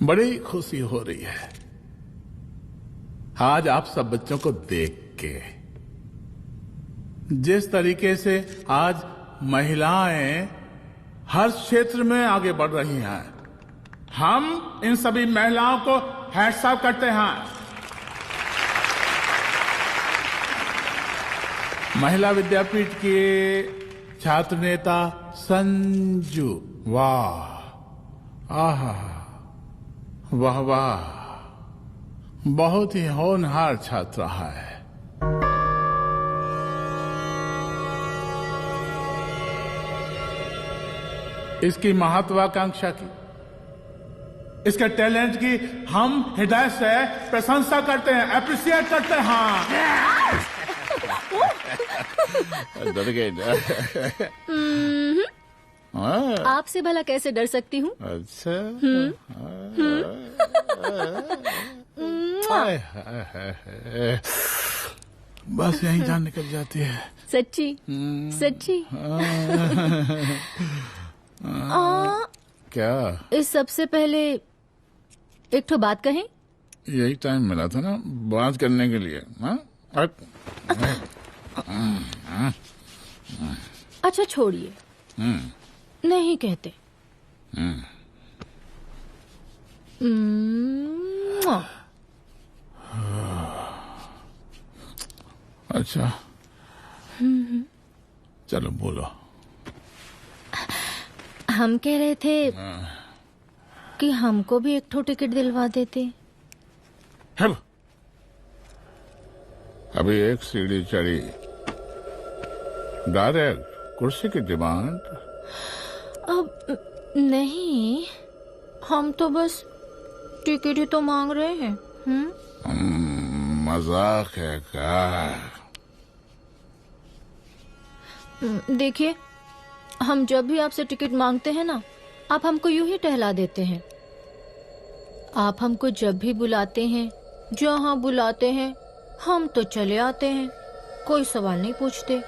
बड़ी खुशी हो रही है आज आप सब बच्चों को देख के। जिस तरीके से आज महिलाएं हर क्षेत्र में आगे बढ़ रही हैं, हम इन सभी महिलाओं को हैट्स ऑफ करते हैं। महिला विद्यापीठ के छात्र नेता संजू, वाह, आहा, वाह वाह, बहुत ही होनहार छात्र है। इसकी महत्वाकांक्षा की, इसके टैलेंट की हम हृदय से प्रशंसा करते हैं, अप्रिशिएट करते हैं। डर गए। आपसे भला कैसे डर सकती हूँ? अच्छा। बस यही जान निकल जाती है। सच्ची सच्ची। क्या? इस सबसे पहले एक ठो बात कहें? यही टाइम मिला था ना बात करने के लिए। अच्छा छोड़िए, नहीं कहते। अच्छा चलो बोलो। हम कह रहे थे कि हमको भी एक ठो टिकट दिलवा देते। अभी एक सीढ़ी चढ़ी, डायरेक्ट कुर्सी की डिमांड। अब नहीं, हम तो बस टिकट ही तो मांग रहे हैं। मजाक है क्या? देखिए, हम जब भी आपसे टिकट मांगते हैं ना, आप हमको यूं ही टहला देते हैं। आप हमको जब भी बुलाते हैं, जहाँ बुलाते हैं, हम तो चले आते हैं, कोई सवाल नहीं पूछते।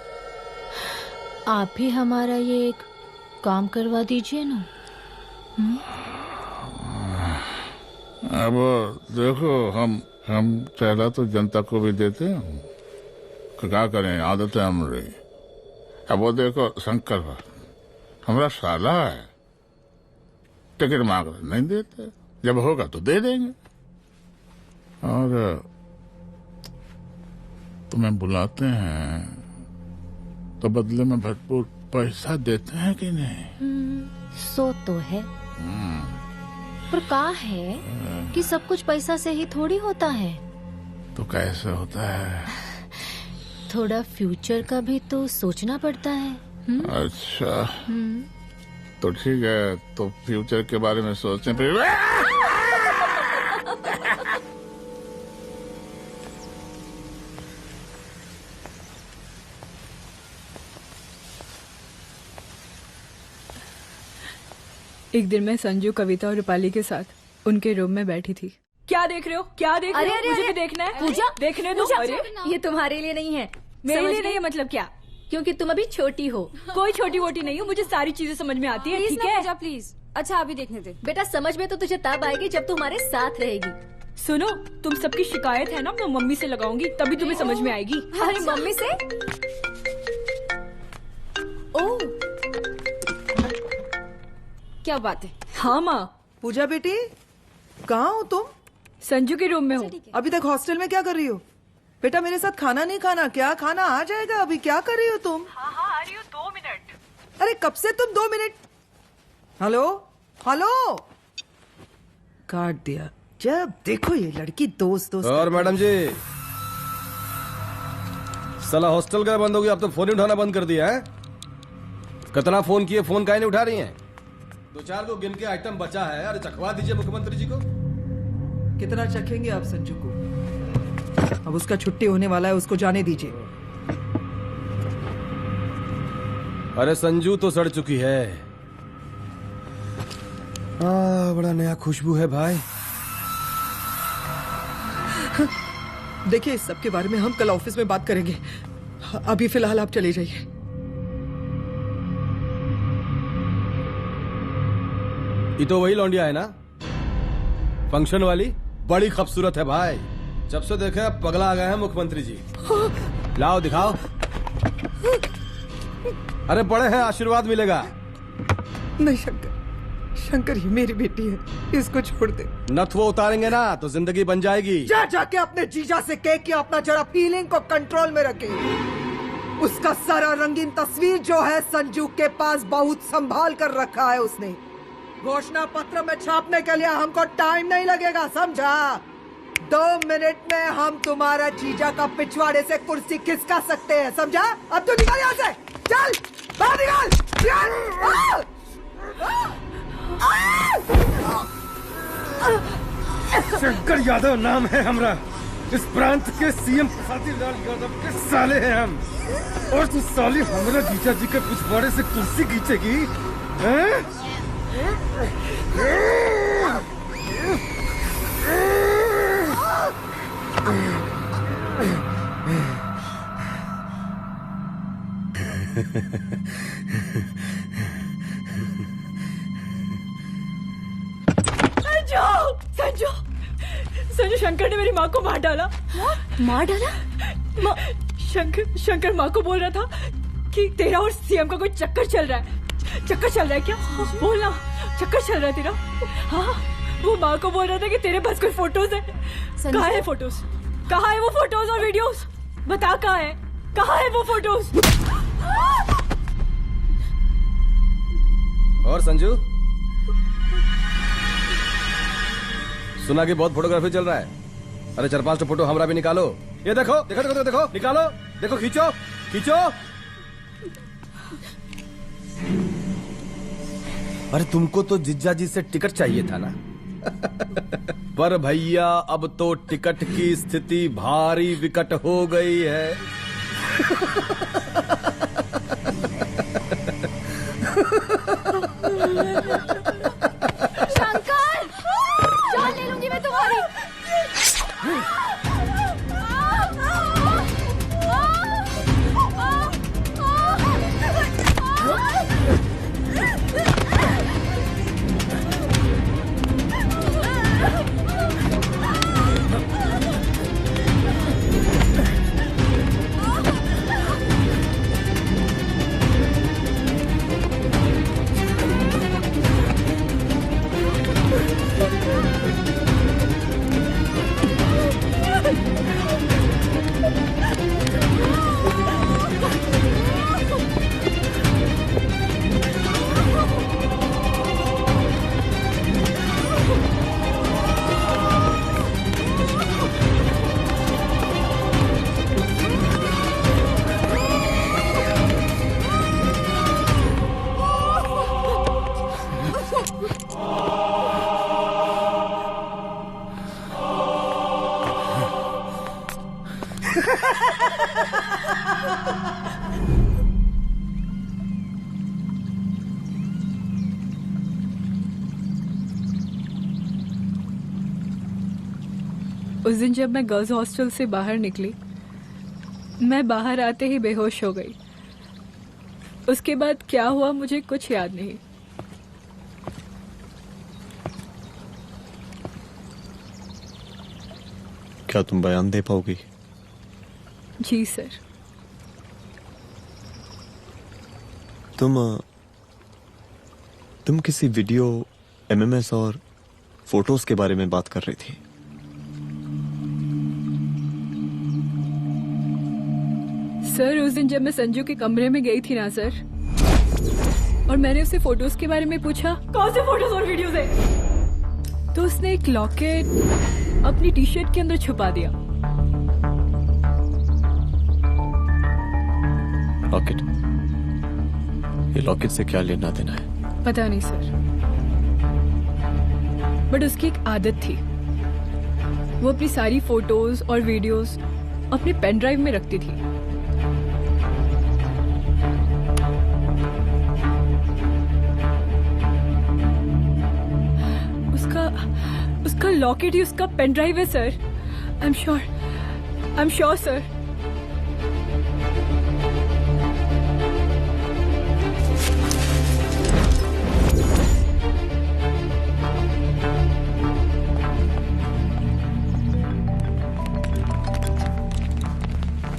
आप भी हमारा ये एक काम करवा दीजिए ना। अब देखो, हम टहला तो जनता को भी देते हैं, क्या करें, आदत है हमारी। अब वो देखो शंकर हमारा साला है, टिकट मांग रहे नहीं देते, जब होगा तो दे देंगे। और तुम्हें बुलाते हैं तो बदले में भरपूर पैसा देते हैं कि नहीं? सो तो है, पर का है कि सब कुछ पैसा से ही थोड़ी होता है। तो कैसे होता है? थोड़ा फ्यूचर का भी तो सोचना पड़ता है। अच्छा तो ठीक है, तो फ्यूचर के बारे में सोचने पे एक दिन मैं संजू, कविता और रूपाली के साथ उनके रूम में बैठी थी क्या देख रहे हो? क्या देख रहे हो? मुझे भी देखना है। पूजा देखने दो। पूजा, अरे ये तुम्हारे लिए नहीं है। मेरे समझ लिए गई? नहीं है मतलब क्या? क्योंकि तुम अभी छोटी हो। कोई छोटी वोटी नहीं हूँ, मुझे सारी चीजें समझ में आती है। ठीक है पूजा प्लीज। अच्छा अभी देखने दे। बेटा समझ में तो तुझे तब आएगी जब तू हमारे साथ रहेगी। सुनो, तुम सबकी शिकायत है ना, मैं मम्मी से लगाऊंगी, तभी तुम्हें समझ में आएगी। अरे मम्मी से? ओह, क्या बात है। हाँ माँ। पूजा बेटी, कहाँ हो तुम? संजू के रूम में हूँ। अभी तक हॉस्टल में क्या कर रही हो? बेटा मेरे साथ खाना नहीं खाना क्या? खाना आ जाएगा, अभी क्या कर रही हो तुम? हाँ हाँ आ रही हूँ, 2 मिनट। अरे कब से तुम 2 मिनट? हेलो हेलो, काट दिया। जब देखो ये लड़की दोस्त दोस्त। और मैडम जी, साला हॉस्टल का बंद हो गया, आप तो फोन ही उठाना बंद कर दिया है। कितना फोन किए, फोन काहे नहीं उठा रही हैं? 2-4 को गिन के आइटम बचा है, अरे चखवा दीजिए मुख्यमंत्री जी को। कितना चखेंगे आप संजू को? अब उसका छुट्टी होने वाला है, उसको जाने दीजिए। अरे संजू तो सड़ चुकी है। बड़ा नया खुशबू है भाई। देखिए इस सब के बारे में हम कल ऑफिस में बात करेंगे, अभी फिलहाल आप चले जाइए। ये तो वही लौंडिया है ना, फंक्शन वाली? बड़ी खूबसूरत है भाई, जब से देखे पगला आ गए हैं मुख्यमंत्री जी। लाओ दिखाओ। अरे बड़े हैं, आशीर्वाद मिलेगा। नहीं शंकर, शंकर ये मेरी बेटी है, इसको छोड़ दे। नथ वो उतारेंगे ना तो जिंदगी बन जाएगी। जा जाके अपने जीजा से कह के अपना जरा फीलिंग को कंट्रोल में रखे। उसका सारा रंगीन तस्वीर जो है संजू के पास बहुत संभाल कर रखा है उसने। घोषणा पत्र में छापने के लिए हमको टाइम नहीं लगेगा, समझा? 2 मिनट में हम तुम्हारा जीजा का पिछवाड़े से कुर्सी खिसका सकते हैं, समझा? अब तू निकल यहाँ से, चल बाहर निकल। शंकर यादव नाम है हमरा, इस प्रांत के सीएम प्रसादी लाल यादव के साले हैं हम। और तू साली हमरा जीजा जी के पिछवाड़े से कुर्सी खींचेगी, हैं? संजू, संजू शंकर ने मेरी माँ को मार डाला। मार डाला? शंकर माँ को बोल रहा था कि तेरा और सीएम का कोई चक्कर चल रहा है। चक्कर चल रहा है क्या? बोलना, चक्कर चल रहा है तेरा? हाँ, वो माँ को बोल रहा था कि तेरे पास कोई फोटोज है। कहाँ है फोटोज? कहाँ है वो फोटोज और वीडियोस? बता कहाँ है? कहाँ है वो फोटोज? और संजू, सुना कि बहुत फोटोग्राफी चल रहा है। अरे 4-5 फोटो हमरा भी निकालो। ये देखो देखो देखो देखो, निकालो, देखो, खींचो खींचो। अरे तुमको तो जिज्जा जी से टिकट चाहिए था ना। पर भैया अब तो टिकट की स्थिति भारी विकट हो गई है। शंकर, जान ले लूंगी मैं तुम्हारी। उस दिन जब मैं गर्ल्स हॉस्टल से बाहर निकली, मैं बाहर आते ही बेहोश हो गई। उसके बाद क्या हुआ मुझे कुछ याद नहीं। क्या तुम बयान दे पाओगी? जी सर। तुम किसी वीडियो, एमएमएस और फोटोज के बारे में बात कर रही थी। सर उस दिन जब मैं संजू के कमरे में गई थी ना सर, और मैंने उससे फोटोज के बारे में पूछा कौन से फोटोज और वीडियोज है, तो उसने एक लॉकेट अपनी टी शर्ट के अंदर छुपा दिया। लॉकेट? ये लॉकेट से क्या लेना देना है? पता नहीं सर, बट उसकी एक आदत थी, वो अपनी सारी फोटोज और वीडियोस अपने पेन ड्राइव में रखती थी। उसका लॉकेट ही उसका पेन ड्राइव है sir. I am sure sir.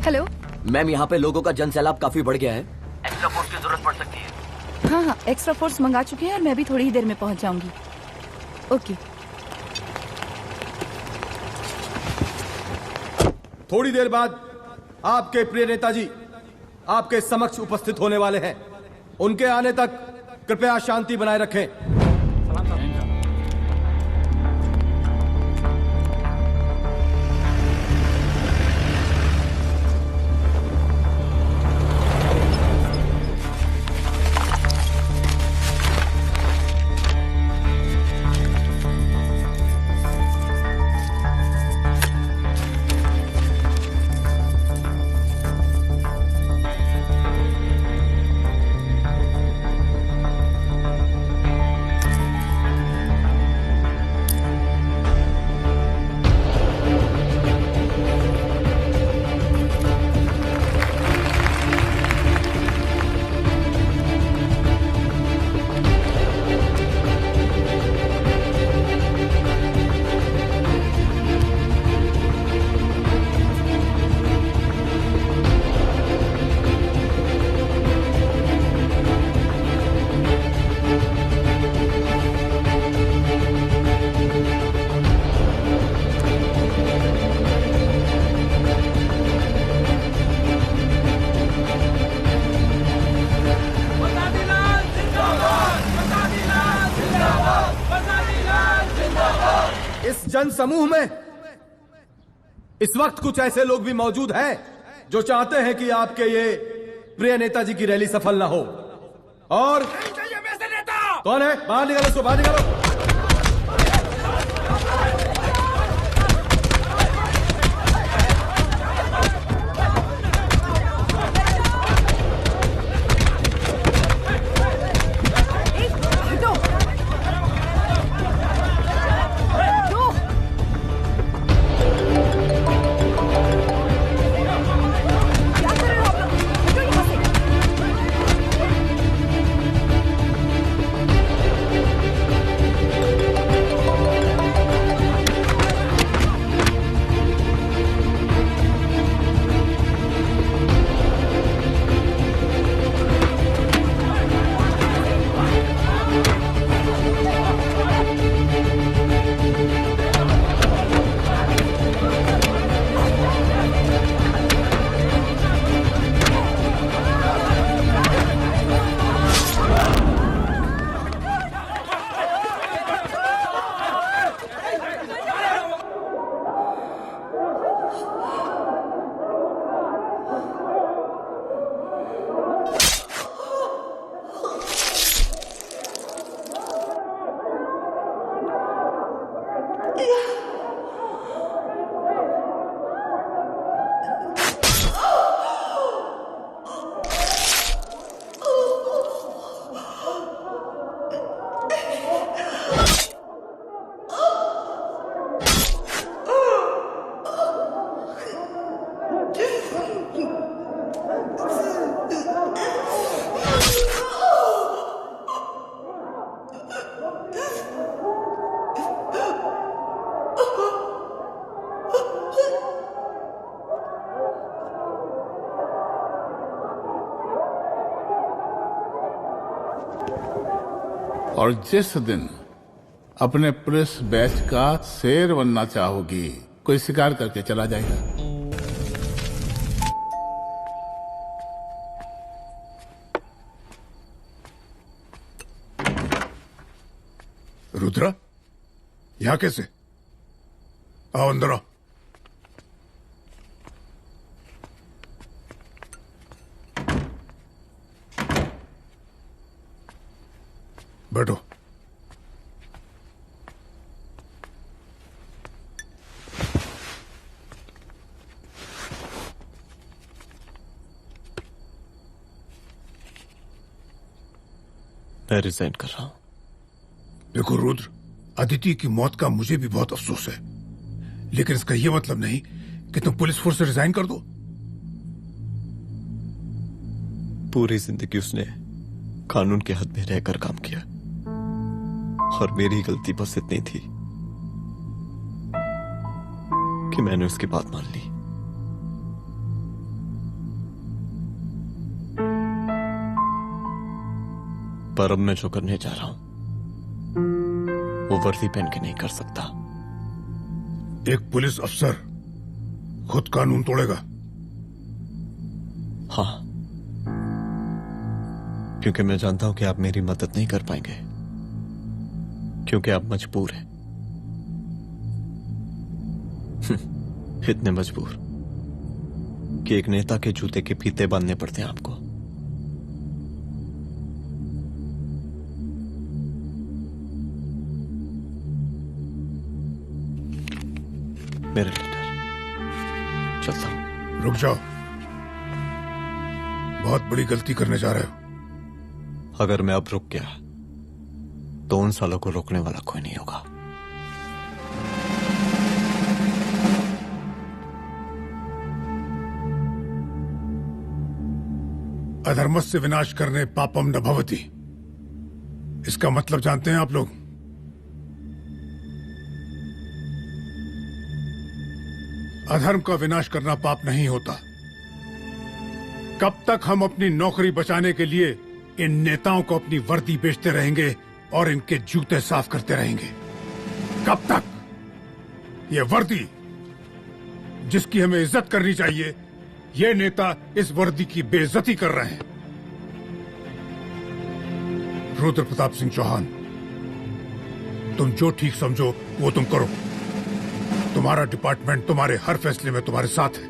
Hello ma'am, यहाँ पे लोगों का जन सैलाब काफी बढ़ गया है। एक्स्ट्रा फोर्स की जरूरत पड़ सकती है। हाँ हाँ, एक्स्ट्रा फोर्स मंगा चुके हैं और मैं भी थोड़ी ही देर में पहुंच जाऊंगी। ओके। थोड़ी देर बाद आपके प्रिय नेताजी आपके समक्ष उपस्थित होने वाले हैं। उनके आने तक कृपया शांति बनाए रखें। जन समूह में इस वक्त कुछ ऐसे लोग भी मौजूद हैं जो चाहते हैं कि आपके ये प्रिय नेताजी की रैली सफल ना हो। और कौन है? बाहर निकालो उसको, बाहर निकालो। और जिस दिन अपने प्रेस बैच का शेर बनना चाहोगी, कोई शिकार करके चला जाएगा। रुद्रा, यहाँ कैसे? आओ अंदर आओ। बैठो। मैं रिजाइन कर रहा हूं। देखो रुद्र, अदिति की मौत का मुझे भी बहुत अफसोस है, लेकिन इसका यह मतलब नहीं कि तुम पुलिस फोर्स से रिजाइन कर दो। पूरी जिंदगी उसने कानून के हद में रहकर काम किया और मेरी गलती बस इतनी थी कि मैंने उसकी बात मान ली। पर अब मैं जो करने जा रहा हूं वो वर्दी पहन के नहीं कर सकता। एक पुलिस अफसर खुद कानून तोड़ेगा? हाँ, क्योंकि मैं जानता हूं कि आप मेरी मदद नहीं कर पाएंगे, क्योंकि आप मजबूर हैं। इतने मजबूर कि एक नेता के जूते के फीते बांधने पड़ते हैं आपको। मेरे लीडर, चलता हूं। रुक जाओ, बहुत बड़ी गलती करने जा रहे हो। अगर मैं अब रुक गया तो उन सालों को रोकने वाला कोई नहीं होगा। अधर्मस्य विनाश करने पापम न भवति, इसका मतलब जानते हैं आप लोग? अधर्म का विनाश करना पाप नहीं होता। कब तक हम अपनी नौकरी बचाने के लिए इन नेताओं को अपनी वर्दी बेचते रहेंगे और इनके जूते साफ करते रहेंगे? कब तक? ये वर्दी जिसकी हमें इज्जत करनी चाहिए, ये नेता इस वर्दी की बेइज्जती कर रहे हैं। रुद्र प्रताप सिंह चौहान, तुम जो ठीक समझो वो तुम करो। तुम्हारा डिपार्टमेंट तुम्हारे हर फैसले में तुम्हारे साथ है।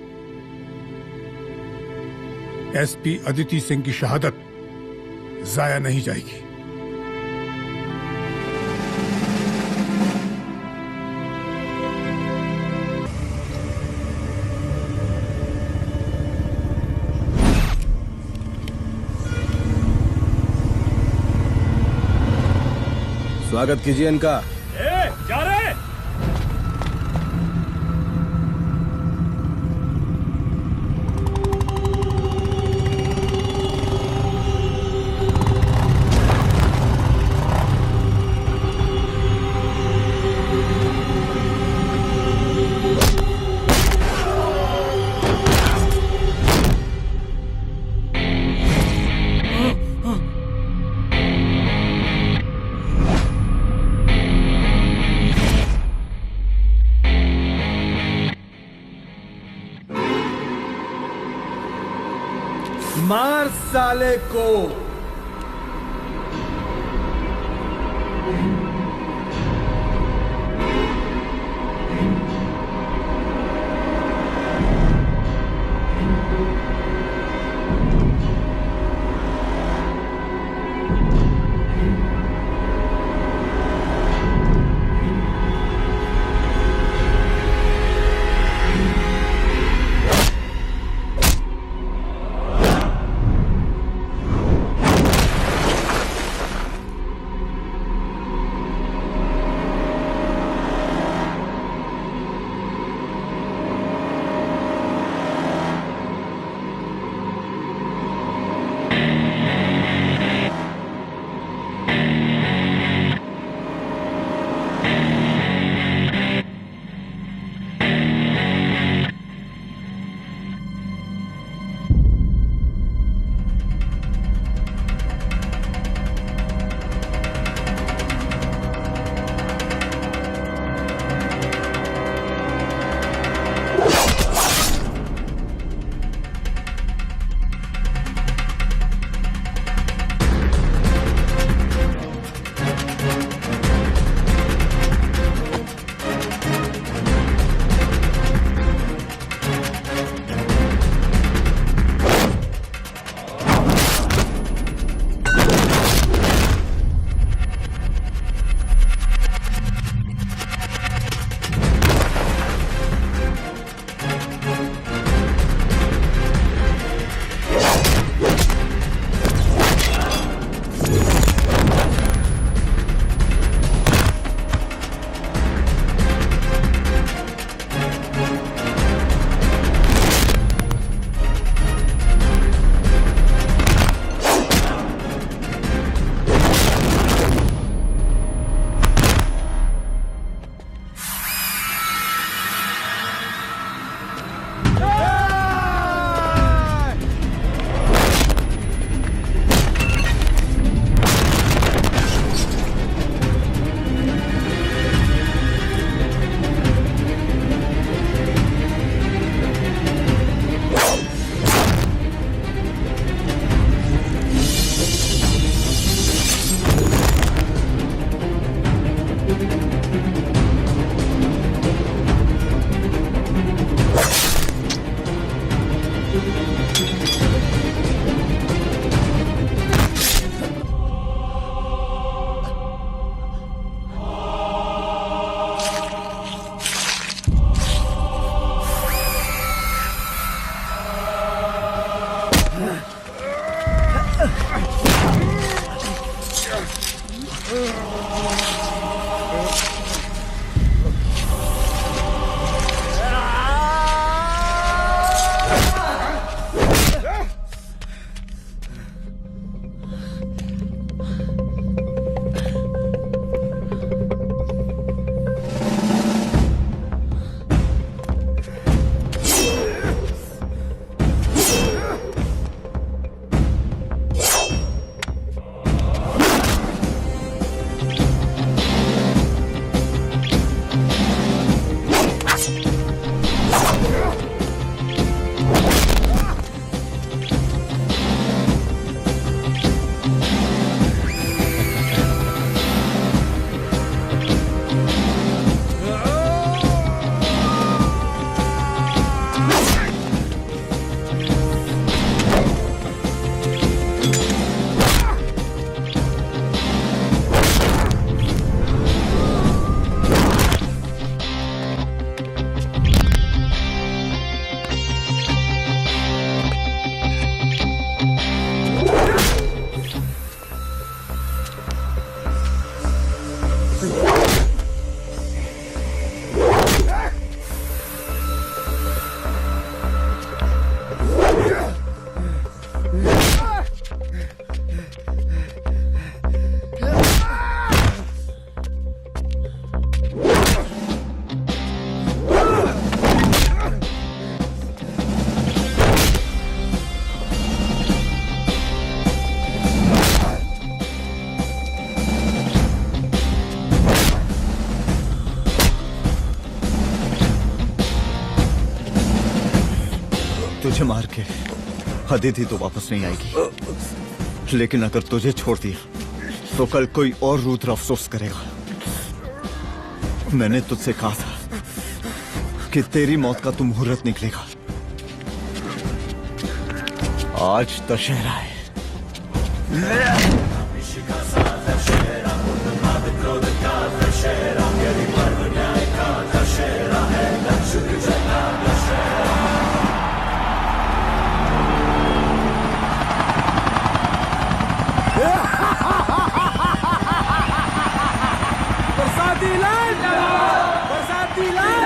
एसपी अदिति सिंह की शहादत जाया नहीं जाएगी। स्वागत कीजिए इनका। जा रहे? मार साले को। तुझे मार के अदिति तो वापस नहीं आएगी, लेकिन अगर तुझे छोड़ दिया तो कल कोई और रुद्र अफसोस करेगा। मैंने तुझसे कहा था कि तेरी मौत का तो मुहूर्त निकलेगा। आज दशहरा है। बरसाती लाल, बरसाती लाल।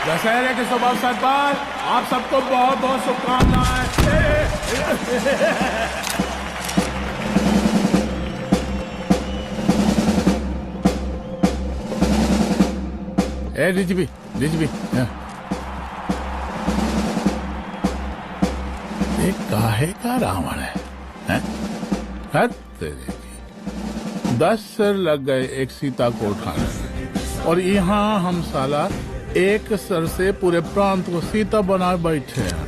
दशहरे के शुभ अवसर पर आप सबको बहुत बहुत शुभकामनाएं। ए डीजीपी ये काहे का रावण है? हद तेरे की। 10 सर लग गए एक सीता को उठाने और यहाँ हम साला एक सर से पूरे प्रांत को सीता बना बैठे हैं।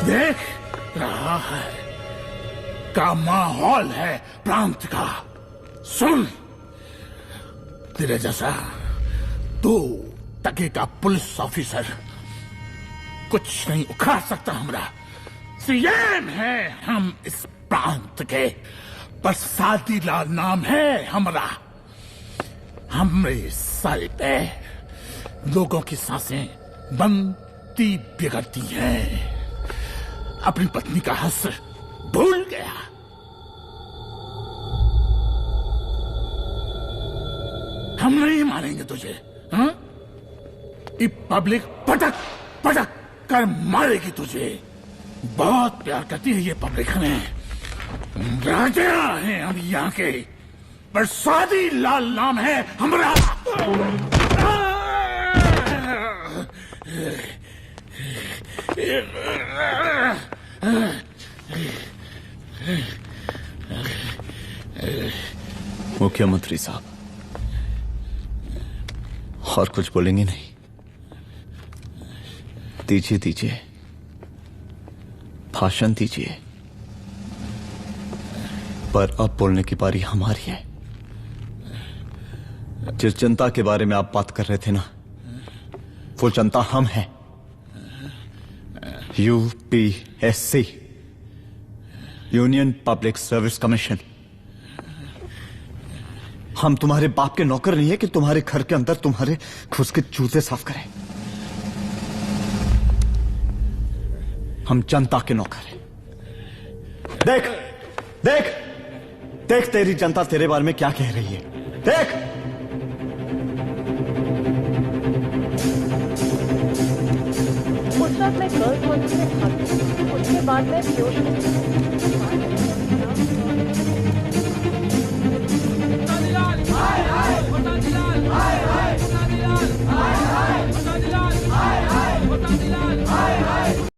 देख रहा है का माहौल है प्रांत का। सुन, तेरे जैसा 2 टके का पुलिस ऑफिसर कुछ नहीं उखाड़ सकता। हमरा सीएम है हम इस प्रांत के, प्रसादी लाल नाम है हमरा। हमरे सर पे लोगों की सांसें बनती बिगड़ती हैं। अपनी पत्नी का हंस भूल गया। हम नहीं मारेंगे तुझे। हाँ? ये पब्लिक पटक पटक कर मारेगी तुझे। बहुत प्यार करती है ये पब्लिक हमें। राजा हैं हम यहाँ के, प्रसादी लाल नाम है हमारा। मुख्यमंत्री साहब, और कुछ बोलेंगे नहीं? दीजिए भाषण दीजिए, पर अब बोलने की बारी हमारी है। जिस जनता के बारे में आप बात कर रहे थे ना, वो जनता हम हैं। UPSC, union public service commission. हम तुम्हारे बाप के नौकर नहीं है कि तुम्हारे घर के अंदर तुम्हारे खुद के जूते साफ करें। हम जनता के नौकर हैं। देख देख देख, तेरी जनता तेरे बारे में क्या कह रही है। देख, उस वक्त मैं गर्ल्स हॉस्टल में भागी, उसके बाद मैं बेहोश हो गई।